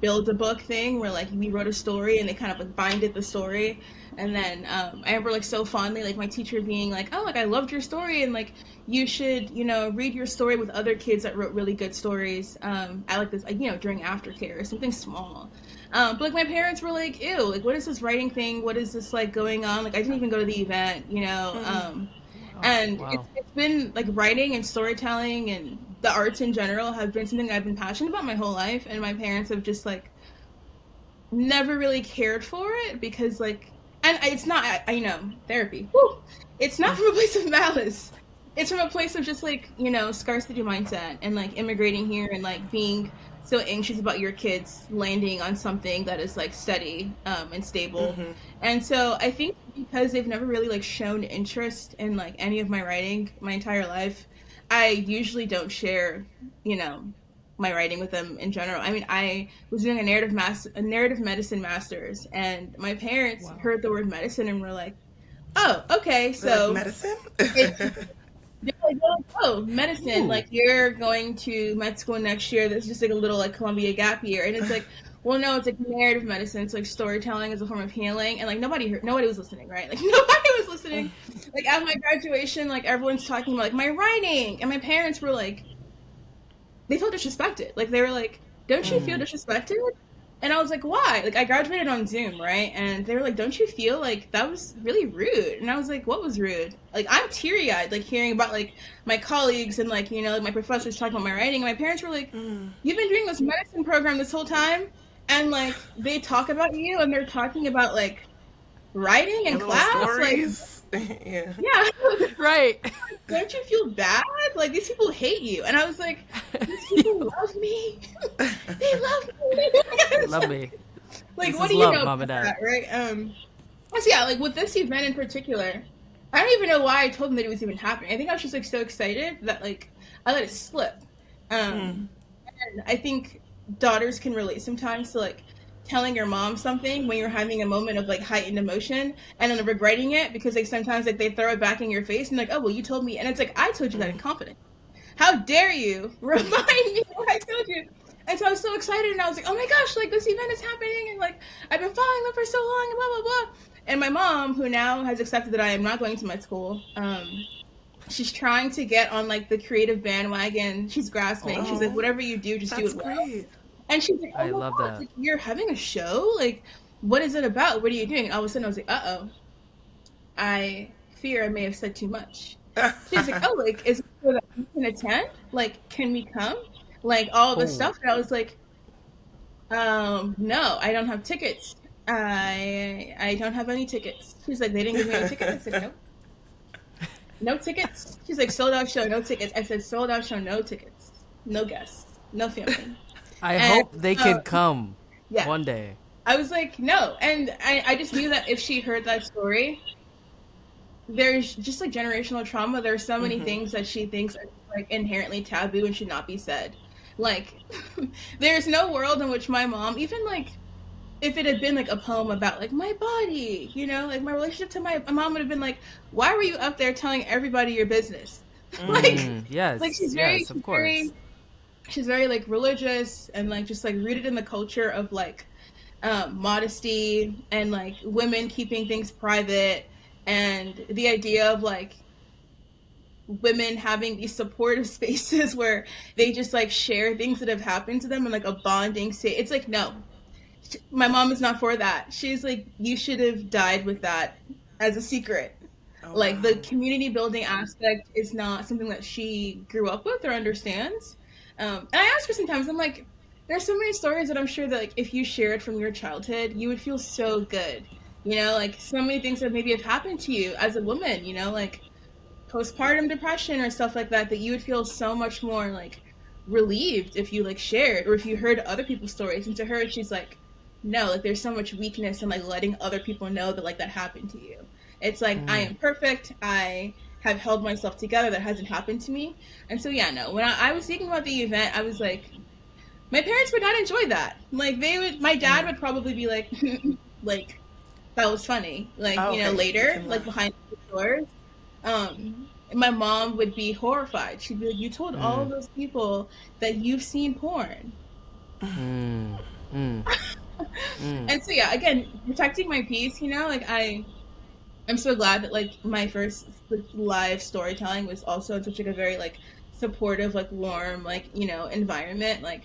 build-a-book thing where, like, we wrote a story and they kind of, like, binded the story. And then I remember, like, so fondly, like, my teacher being like, oh, like, I loved your story and, like, you should, you know, read your story with other kids that wrote really good stories at, like, this, you know, during aftercare or something small. But, like, my parents were like, ew, like, what is this writing thing? What is this, like, going on? Like, I didn't even go to the event, you know? And it's been, like, writing and storytelling and the arts in general have been something I've been passionate about my whole life. And my parents have just, like, never really cared for it because, like, and it's not, you know, therapy. Woo! It's not from a place of malice. It's from a place of just, like, you know, scarcity mindset and, like, immigrating here and, like, being so anxious about your kids landing on something that is, like, steady and stable. And so I think because they've never really, like, shown interest in, like, any of my writing my entire life, I usually don't share, you know, my writing with them in general. I mean, I was doing a narrative medicine master's, and my parents heard the word medicine and were like, oh, okay, so... Like medicine? They're like, oh, medicine, like, you're going to med school next year. There's just, like, a little, like, Columbia gap year. And it's like, well, no, it's, like, narrative medicine. It's, like, storytelling as a form of healing. And, like, nobody was listening, right? Like, nobody was listening. Like, at my graduation, like, everyone's talking about, like, my writing. And my parents were, like, they felt disrespected. Like, they were like, don't you feel disrespected? And I was like, why? Like, I graduated on Zoom, right? And they were like, don't you feel like that was really rude? And I was like, what was rude? Like, I'm teary-eyed, like, hearing about, like, my colleagues and, like, you know, like, my professors talking about my writing. And my parents were like, you've been doing this medicine program this whole time? And, like, they talk about you and they're talking about, like, writing in class? Stories. Like, yeah. Right. Don't you feel bad? Like, these people hate you. And I was like, these people love me. They love me. They love me. Like, this what do you know about that, right? So yeah, like, with this event in particular, I don't even know why I told them that it was even happening. I think I was just, like, so excited that, like, I let it slip. And I think daughters can relate sometimes to, like, telling your mom something when you're having a moment of, like, heightened emotion and then regretting it because, like, sometimes, like, they throw it back in your face and, like, oh, well, you told me. And it's like, I told you that in confidence. How dare you remind me what I told you? And so I was so excited, and I was like, oh my gosh, like this event is happening, and like I've been following them for so long, and blah blah blah. And my mom, who now has accepted that I am not going to med school, she's trying to get on like the creative bandwagon. She's grasping. Oh, She's like, whatever you do, just do it well. Great. And she's like, oh I my love gosh, that. like, you're having a show? Like, what is it about? What are you doing? And all of a sudden I was like, uh-oh. I fear I may have said too much. She's like, oh, like, is it so that we can attend? Like, can we come? Like, all this stuff. And I was like, no, I don't have tickets. I don't have any tickets. She's like, they didn't give me any tickets. I said, nope. No tickets. She's like, sold out show, no tickets. I said, sold out show, no tickets. No guests. No family. I hope they could come one day. I was like, no. And I just knew that if she heard that story, there's just like generational trauma. There's so many things that she thinks are like inherently taboo and should not be said. Like, there's no world in which my mom, even like, if it had been like a poem about like my body, you know, like my relationship to my mom would have been like, why were you up there telling everybody your business? Like, yes, like she's very, yes, of course. She's very like religious and like just like rooted in the culture of like modesty and like women keeping things private, and the idea of like women having these supportive spaces where they just like share things that have happened to them and like a bonding state. It's like, no, my mom is not for that. She's like, you should have died with that as a secret. Like, the community building aspect is not something that she grew up with or understands. And I ask her sometimes, I'm like, there's so many stories that I'm sure that like if you shared from your childhood, you would feel so good. You know, like so many things that maybe have happened to you as a woman, you know, like postpartum depression or stuff like that, that you would feel so much more like relieved if you like shared or if you heard other people's stories. And to her, she's like, no, like there's so much weakness in like letting other people know that like that happened to you. It's like, I am perfect. I have held myself together. That hasn't happened to me. And so, yeah, no, when I was thinking about the event, I was like, my parents would not enjoy that. Like my dad would probably be like, like, that was funny. Like, you know, later, like behind the doors. My mom would be horrified. She'd be like, you told all of those people that you've seen porn. And so, yeah, again, protecting my peace, you know, like I'm so glad that like my first live storytelling was also in such like a very like supportive, like warm, like, you know, environment. Like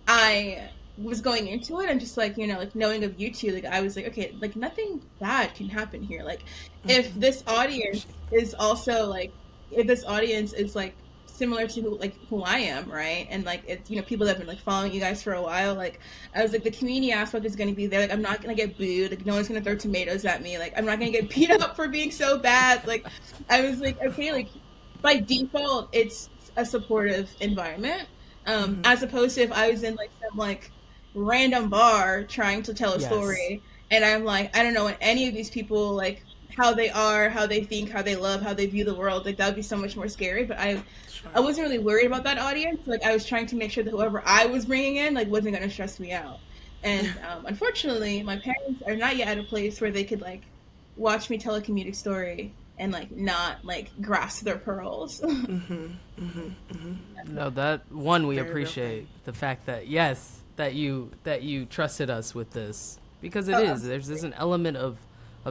I was going into it and just like, you know, like knowing of you two, like I was like, okay, like nothing bad can happen here. Like if this audience is also like, if this audience is like similar to who I am, right? And like it's, you know, people that have been like following you guys for a while, like I was like, the community aspect is going to be there. Like I'm not going to get booed, like no one's going to throw tomatoes at me, like I'm not going to get beat up for being so bad. Like I was like, okay, like by default it's a supportive environment, as opposed to if I was in like some like random bar trying to tell a story and I'm like, I don't know what any of these people like, how they are, how they think, how they love, how they view the world. Like that would be so much more scary. But I wasn't really worried about that audience. Like I was trying to make sure that whoever I was bringing in like wasn't going to stress me out. And unfortunately, my parents are not yet at a place where they could like watch me tell a comedic story and like not like grasp their pearls. No, that one we appreciate the fact that that you trusted us with this, because there's an element of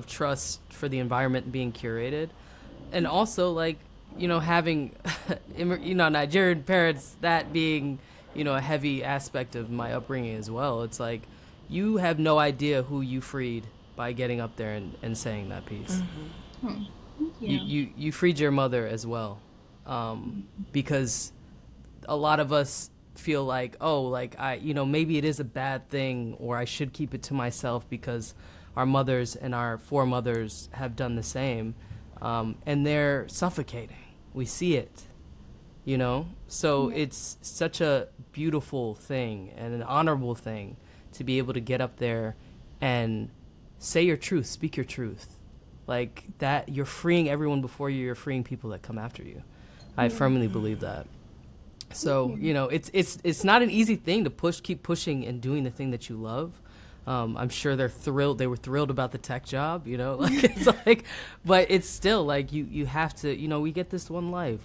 trust for the environment being curated, and also like, you know, having you know, Nigerian parents, that being, you know, a heavy aspect of my upbringing as well. It's like you have no idea who you freed by getting up there and saying that piece. You freed your mother as well, because a lot of us feel like, oh, like I, you know, maybe it is a bad thing or I should keep it to myself because our mothers and our foremothers have done the same, and they're suffocating. We see it, you know? So it's such a beautiful thing and an honorable thing to be able to get up there and say your truth, speak your truth. Like that, you're freeing everyone before you're freeing people that come after you. I firmly believe that. So, you know, it's not an easy thing to keep pushing and doing the thing that you love. I'm sure they're thrilled. They were thrilled about the tech job, you know, like it's like, but it's still like you have to, you know, we get this one life,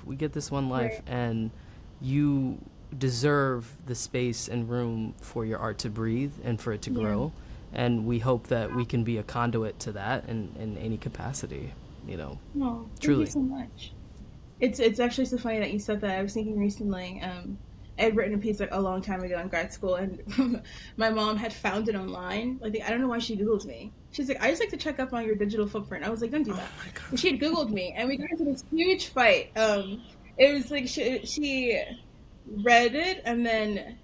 and you deserve the space and room for your art to breathe and for it to grow. And we hope that we can be a conduit to that in any capacity, Oh, truly. Thank you so much. It's actually so funny that you said that. I was thinking recently, I had written a piece like a long time ago in grad school, and my mom had found it online. Like, I don't know why she Googled me. She's like, I just like to check up on your digital footprint. I was like, don't do that. And she had Googled me, and we got into this huge fight. It was like she read it, and then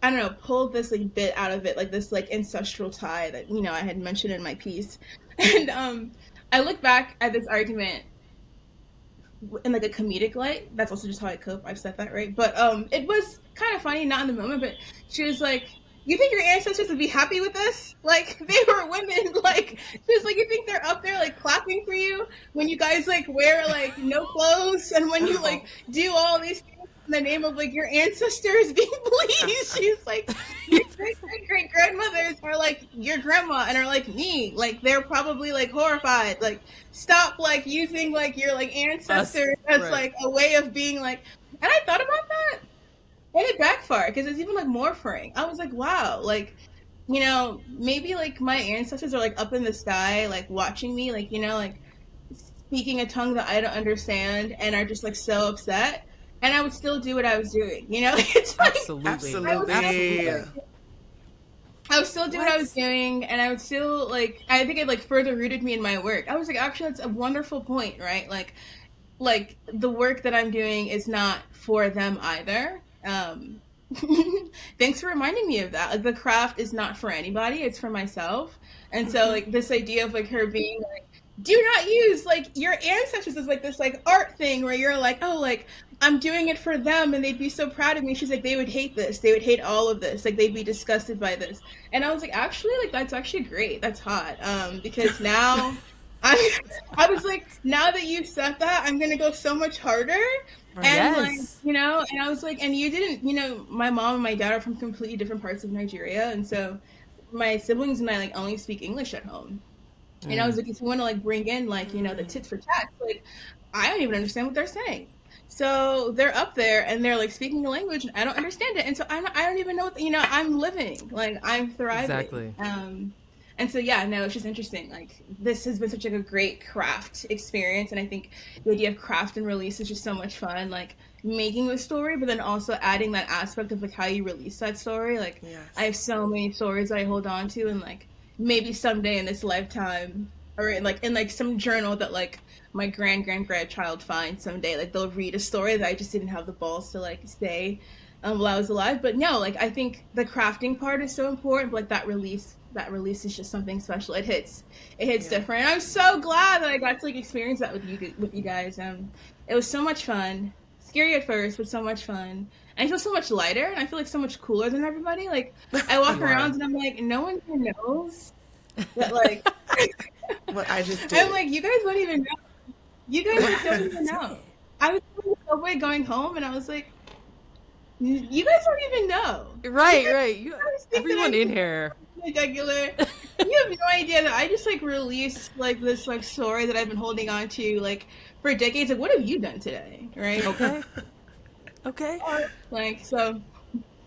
I don't know, pulled this like bit out of it, like this like ancestral tie that I had mentioned in my piece, and I look back at this argument in like a comedic light. That's also just how I cope. I've said that, right? But it was kind of funny, not in the moment, but she was like, you think your ancestors would be happy with this? Like, they were women. Like, she was like, you think they're up there like clapping for you when you guys like wear like no clothes and when you like do all these things in the name of like your ancestors being pleased? She's like, your great grandmothers are like your grandma and are like me. Like, they're probably like horrified. Like, stop like using like your like ancestors as like a way of being like. And I thought about that, and it backfired because it's even like more freeing. I was like, wow, like, maybe like my ancestors are like up in the sky, like watching me, like like speaking a tongue that I don't understand, and are just like so upset. And I would still do what I was doing, It's like, Absolutely. I would still do what I was doing, and I would still, like, I think it, like, further rooted me in my work. I was like, actually, that's a wonderful point, right? Like the work that I'm doing is not for them either. Thanks for reminding me of that. Like, the craft is not for anybody, it's for myself. And so, like, this idea of, like, her being, like, do not use, like, your ancestors as, like, this, like, art thing where you're like, oh, like, I'm doing it for them and they'd be so proud of me. She's like, they would hate this. They would hate all of this. Like, they'd be disgusted by this. And I was like, actually, like, that's actually great. That's hot. Because now I was like, now that you said that, I'm going to go so much harder. And like, and I was like, and you didn't, my mom and my dad are from completely different parts of Nigeria. And so my siblings and I like only speak English at home. And I was like, if you want to like bring in like, the tits for tats, like, I don't even understand what they're saying. So they're up there and they're like speaking a language and I don't understand it. And so I don't even know what, I'm living, like I'm thriving. Exactly. And so, yeah, no, it's just interesting. Like, this has been such like a great craft experience. And I think the idea of craft and release is just so much fun. Like, making the story, but then also adding that aspect of like how you release that story. Like, yes. I have so many stories I hold on to, and like maybe someday in this lifetime, or in like some journal that like my grandchild finds someday, like they'll read a story that I just didn't have the balls to like say while I was alive. But no, like I think the crafting part is so important, but like that release is just something special. It hits different. And I'm so glad that I got to like experience that with you guys. It was so much fun. Scary at first, but so much fun. And I feel so much lighter, and I feel like so much cooler than everybody. Like, I walk around and I'm like, no one here knows that, like, what I just did. I'm like, you guys don't even know. You guys don't even know. I was on the subway going home, and I was like, you guys don't even know. Right. Everyone in here. Regular. You have no idea that I just like released like this like story that I've been holding on to like for decades. Like, what have you done today? Right? Okay. Like, so.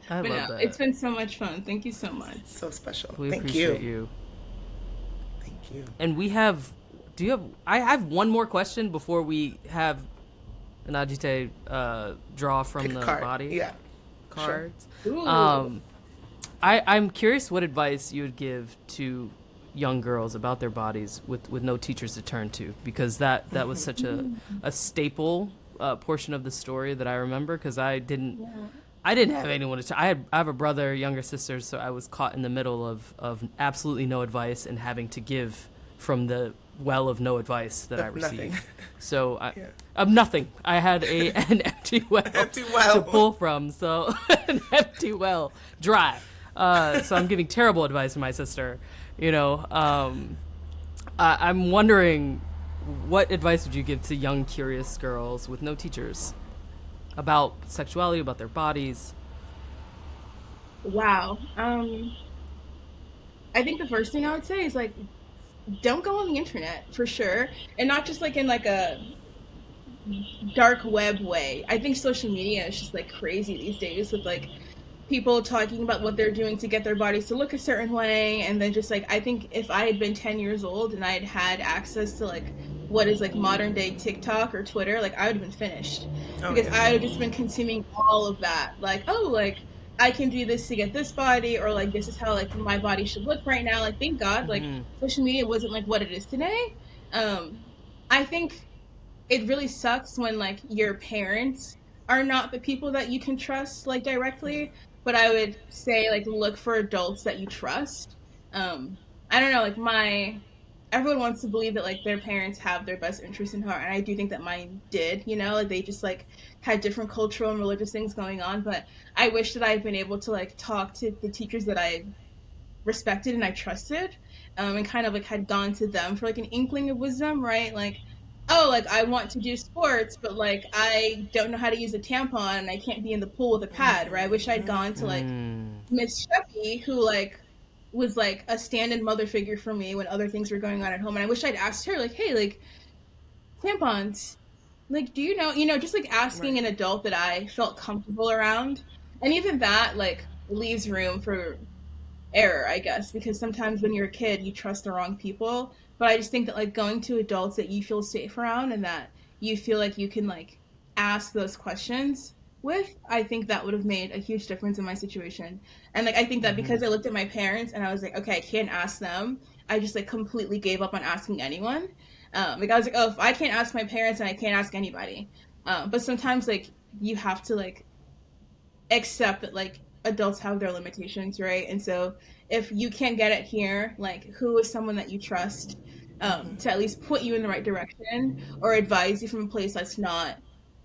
I love that. It's been so much fun. Thank you so much. So special. We Thank appreciate you. you. Thank you. And we have. I have one more question before we have Enajite draw from Pick the a card. body. Yeah. Cards. Sure. I'm curious what advice you would give to young girls about their bodies with no teachers to turn to, because that was such a staple portion of the story that I remember, because I didn't have anyone to I have a brother, younger sister, so I was caught in the middle of absolutely no advice and having to give from the well of no advice that I received. Nothing. So of nothing. I had an empty well to pull from, so an empty well, dry. So I'm giving terrible advice to my sister, I'm wondering, what advice would you give to young, curious girls with no teachers about sexuality, about their bodies? Wow. I think the first thing I would say is like, don't go on the internet, for sure. And not just like in like a dark web way. I think social media is just like crazy these days with like people talking about what they're doing to get their bodies to look a certain way, and then just like I think if I had been 10 years old and I had had access to like what is like modern day TikTok or Twitter, like I would have been finished because I would have just been consuming all of that. Like, oh, like I can do this to get this body, or like this is how like my body should look right now. Like, thank God, like social media wasn't like what it is today. I think it really sucks when like your parents are not the people that you can trust like directly, but I would say like look for adults that you trust. I don't know, like everyone wants to believe that like their parents have their best interest in heart, and I do think that mine did, you know, like they just like had different cultural and religious things going on, but I wish that I'd been able to like talk to the teachers that I respected and I trusted, and kind of like had gone to them for like an inkling of wisdom, right? Like, oh, like I want to do sports, but like I don't know how to use a tampon and I can't be in the pool with a pad, right? I wish I'd gone to like Miss Sheppy, who like was like a stand-in mother figure for me when other things were going on at home, and I wish I'd asked her like, hey, like tampons, like do you know, just like asking an adult that I felt comfortable around. And even that like leaves room for error, I guess, because sometimes when you're a kid you trust the wrong people. But I just think that like going to adults that you feel safe around and that you feel like you can like ask those questions with, I think that would have made a huge difference in my situation. And like I think that because I looked at my parents and I was like, okay, I can't ask them, I just like completely gave up on asking anyone. Like I was like, oh, if I can't ask my parents, then I can't ask anybody. But sometimes like you have to like accept that like adults have their limitations, right? And so if you can't get it here, like who is someone that you trust to at least put you in the right direction or advise you from a place that's not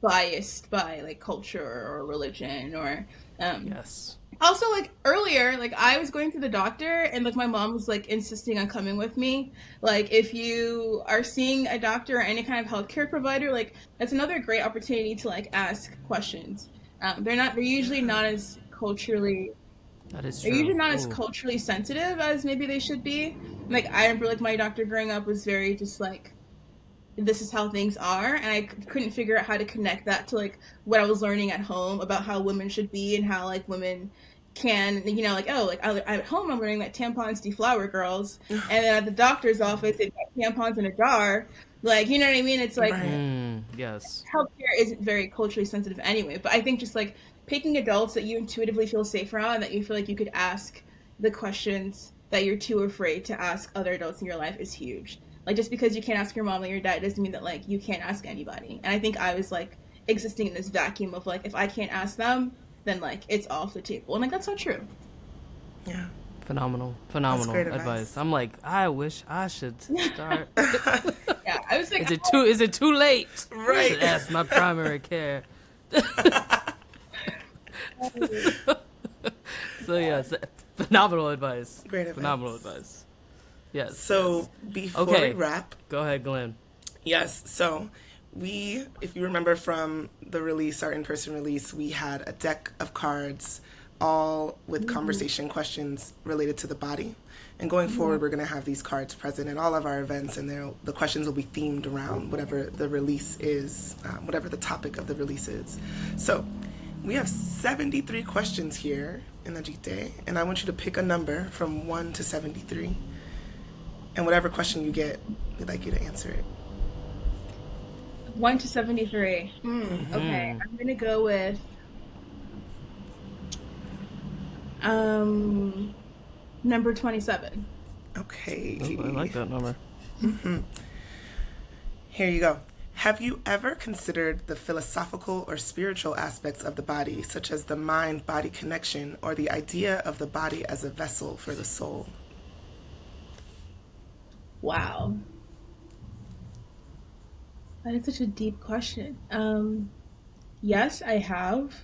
biased by like culture or religion or Yes. Also, like earlier, like I was going to the doctor and like my mom was like insisting on coming with me. Like if you are seeing a doctor or any kind of healthcare provider, like that's another great opportunity to like ask questions. They're usually not as culturally That is they're true. usually not as culturally sensitive as maybe they should be. Like I remember like my doctor growing up was very just like, this is how things are, and I couldn't figure out how to connect that to like what I was learning at home about how women should be and how like women can, you know, like, oh, like I at home I'm learning that tampons deflower girls, and then at the doctor's office they've got tampons in a jar, like, you know what I mean? It's like Yes, healthcare isn't very culturally sensitive anyway, but I think just like picking adults that you intuitively feel safe around, that you feel like you could ask the questions that you're too afraid to ask other adults in your life is huge. Like, just because you can't ask your mom or your dad doesn't mean that, like, you can't ask anybody. And I think I was, like, existing in this vacuum of, like, if I can't ask them, then, like, it's off the table. And, like, that's not true. Yeah. Phenomenal great advice. I'm like, I wish I should start. Yeah, I was like, Is it too late? Right. I should ask my primary care. So, yes, phenomenal advice. Great advice. Phenomenal advice. Yes. So before we wrap, go ahead, Glenn. Yes. So if you remember from the release, our in-person release, we had a deck of cards, all with conversation questions related to the body. And going forward, we're going to have these cards present in all of our events, and the questions will be themed around whatever the release is, whatever the topic of the release is. So we have 73 questions here in Enajite, and I want you to pick a number from 1 to 73. And whatever question you get, we'd like you to answer it. 1 to 73. Okay, I'm going to go with number 27. Okay. Oh, I like that number. Here you go. Have you ever considered the philosophical or spiritual aspects of the body, such as the mind-body connection or the idea of the body as a vessel for the soul? Wow. That is such a deep question. Yes, I have.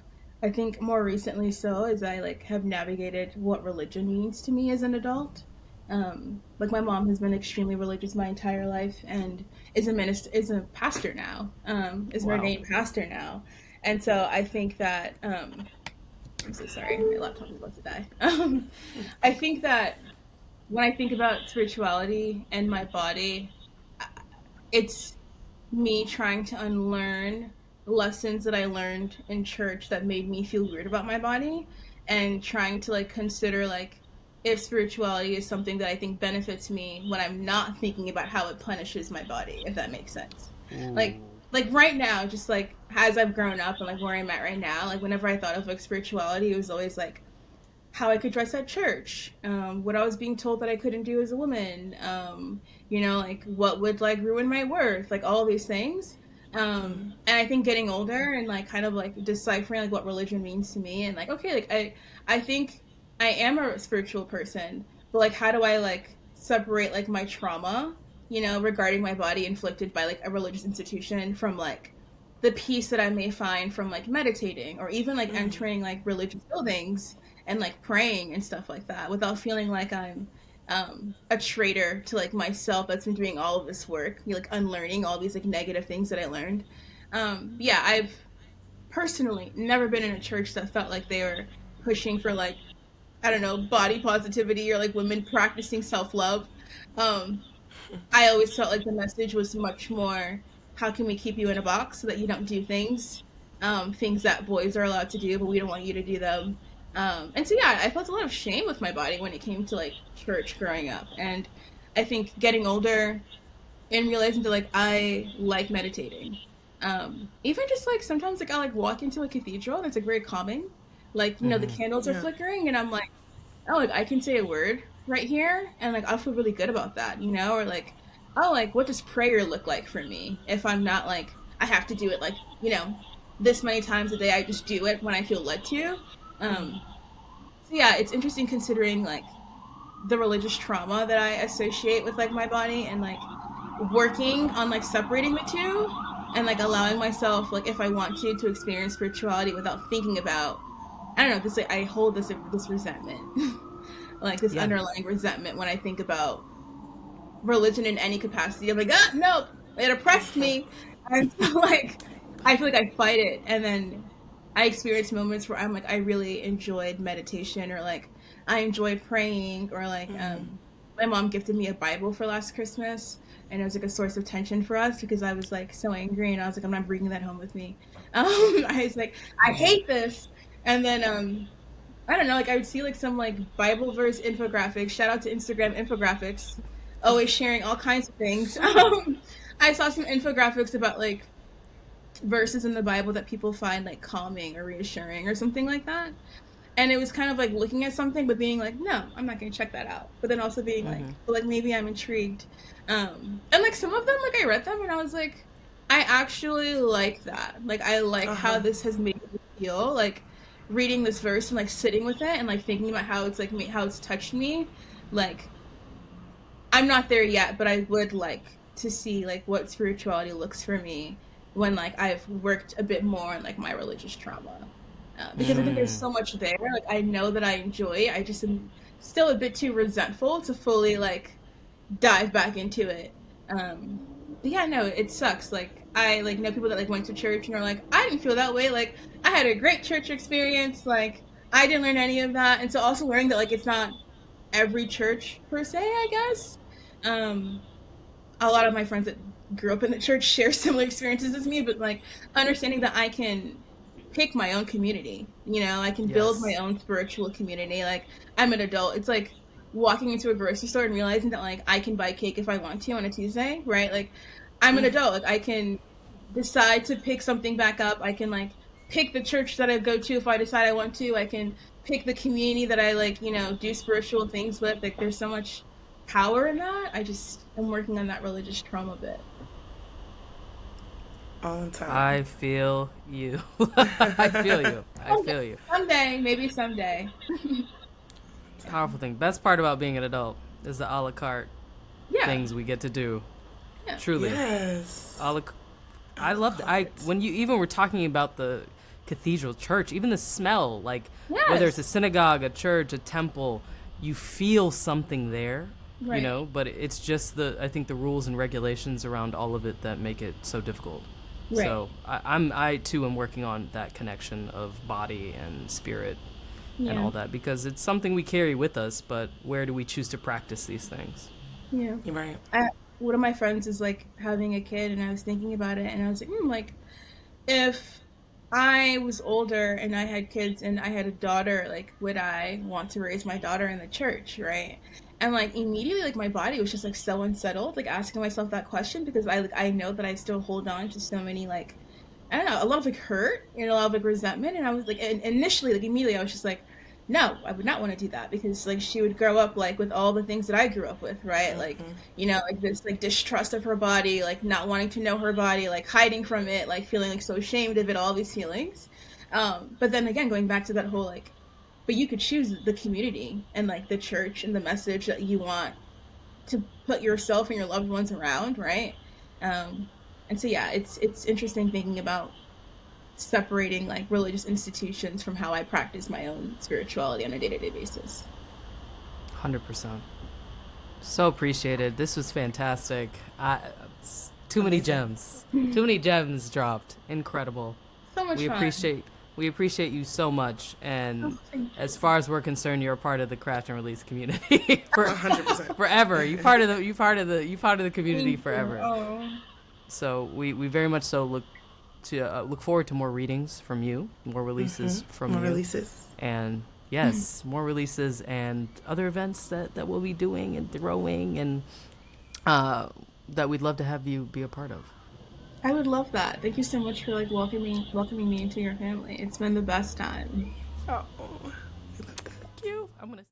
I think more recently so, as I like have navigated what religion means to me as an adult. Like my mom has been extremely religious my entire life and is a pastor now. Is an ordained pastor now. And so I think that I'm so sorry, my laptop is about to die. I think that when I think about spirituality and my body, it's me trying to unlearn lessons that I learned in church that made me feel weird about my body, and trying to like consider like if spirituality is something that I think benefits me when I'm not thinking about how it punishes my body, if that makes sense. Ooh. Like right now, just like as I've grown up and like where I'm at right now, like whenever I thought of like spirituality, it was always like how I could dress at church, what I was being told that I couldn't do as a woman, you know, like what would like ruin my worth, like all these things. And I think getting older and like kind of like deciphering like what religion means to me, and like okay, like I think I am a spiritual person, but like how do I like separate like my trauma, you know, regarding my body inflicted by like a religious institution from like the peace that I may find from like meditating or even like entering like religious buildings and like praying and stuff like that without feeling like I'm a traitor to like myself that's been doing all of this work, you know, like unlearning all these like negative things that I learned. Yeah, I've personally never been in a church that felt like they were pushing for like, I don't know, body positivity or like women practicing self-love. I always felt like the message was much more, how can we keep you in a box so that you don't do things that boys are allowed to do, but we don't want you to do them. And so, yeah, I felt a lot of shame with my body when it came to like church growing up. And I think getting older and realizing that like I like meditating. Even just like sometimes like I like walk into a cathedral and it's like very calming. Like, you know, the candles are flickering and I'm like, oh, like I can say a word right here and like I'll feel really good about that, you know? Or like, oh, like what does prayer look like for me if I'm not like, I have to do it like, you know, this many times a day. I just do it when I feel led to. So yeah, it's interesting considering like the religious trauma that I associate with like my body and like working on like separating the two and like allowing myself like if I want to experience spirituality without thinking about, I don't know, this like I hold this resentment like this underlying resentment when I think about religion in any capacity. I'm like, ah, no, it oppressed me, and so like I feel like I fight it, and then I experience moments where I'm like, I really enjoyed meditation, or like I enjoy praying, or like my mom gifted me a Bible for last Christmas, and it was like a source of tension for us because I was like so angry, and I was like, I'm not bringing that home with me. I was like, I hate this, and then I don't know, like I would see like some like Bible verse infographics. Shout out to Instagram infographics, always sharing all kinds of things. I saw some infographics about like verses in the Bible that people find like calming or reassuring or something like that. And it was kind of like looking at something but being like, no, I'm not going to check that out. But then also being like, well, like maybe I'm intrigued. And like some of them, like I read them and I was like, I actually like that. Like I like how this has made me feel. Like reading this verse and like sitting with it and like thinking about how it's like how it's touched me. Like I'm not there yet, but I would like to see like what spirituality looks for me when like I've worked a bit more on like my religious trauma, because I think there's so much there. Like I know that I enjoy. I just am still a bit too resentful to fully like dive back into it. But yeah, no, it sucks. Like I like know people that like went to church and are like, I didn't feel that way. Like I had a great church experience. Like I didn't learn any of that. And so also learning that like it's not every church per se, I guess. A lot of my friends that grew up in the church share similar experiences as me, but like understanding that I can pick my own community, you know, I can build my own spiritual community. Like I'm an adult. It's like walking into a grocery store and realizing that like I can buy cake if I want to on a Tuesday, right? Like I'm an adult. Like I can decide to pick something back up. I can like pick the church that I go to if I decide I want to. I can pick the community that I like, you know, do spiritual things with. Like there's so much power in that. I just am working on that religious trauma bit. All the time. I feel you. I feel you. I feel you. Someday, maybe someday. Powerful thing. Best part about being an adult is the a la carte things we get to do. Yeah. Truly. Yes. I loved it. When you even were talking about the cathedral church, even the smell, like whether it's a synagogue, a church, a temple, you feel something there. Right. You know, but it's just I think the rules and regulations around all of it that make it so difficult. Right. So I too am working on that connection of body and spirit and all that, because it's something we carry with us, but where do we choose to practice these things? Yeah. You're right. one of my friends is like having a kid, and I was thinking about it, and I was like, like if I was older and I had kids and I had a daughter, like would I want to raise my daughter in the church, right? And like immediately, like my body was just like so unsettled, like asking myself that question, because I know that I still hold on to so many like, I don't know, a lot of like hurt and a lot of like resentment, and I was like, and initially, like immediately, I was just like, no, I would not want to do that, because like she would grow up like with all the things that I grew up with, right? Like, you know, like this like distrust of her body, like not wanting to know her body, like hiding from it, like feeling like so ashamed of it, all these feelings. But then again, going back to that whole like, but you could choose the community and like the church and the message that you want to put yourself and your loved ones around, right? And so yeah, it's interesting thinking about separating like religious institutions from how I practice my own spirituality on a day-to-day basis. 100%. So appreciated. This was fantastic. Too many gems. Too many gems dropped. Incredible. So much fun. We appreciate you so much, and as far as we're concerned, you're a part of the craft and release community for 100%. forever. You part of the community forever. Oh. So we very much so look forward to more readings from you, more releases from you. More releases. And yes, more releases and other events that we'll be doing and throwing, and that we'd love to have you be a part of. I would love that. Thank you so much for like welcoming me into your family. It's been the best time. Oh, we love that. Thank you. I'm gonna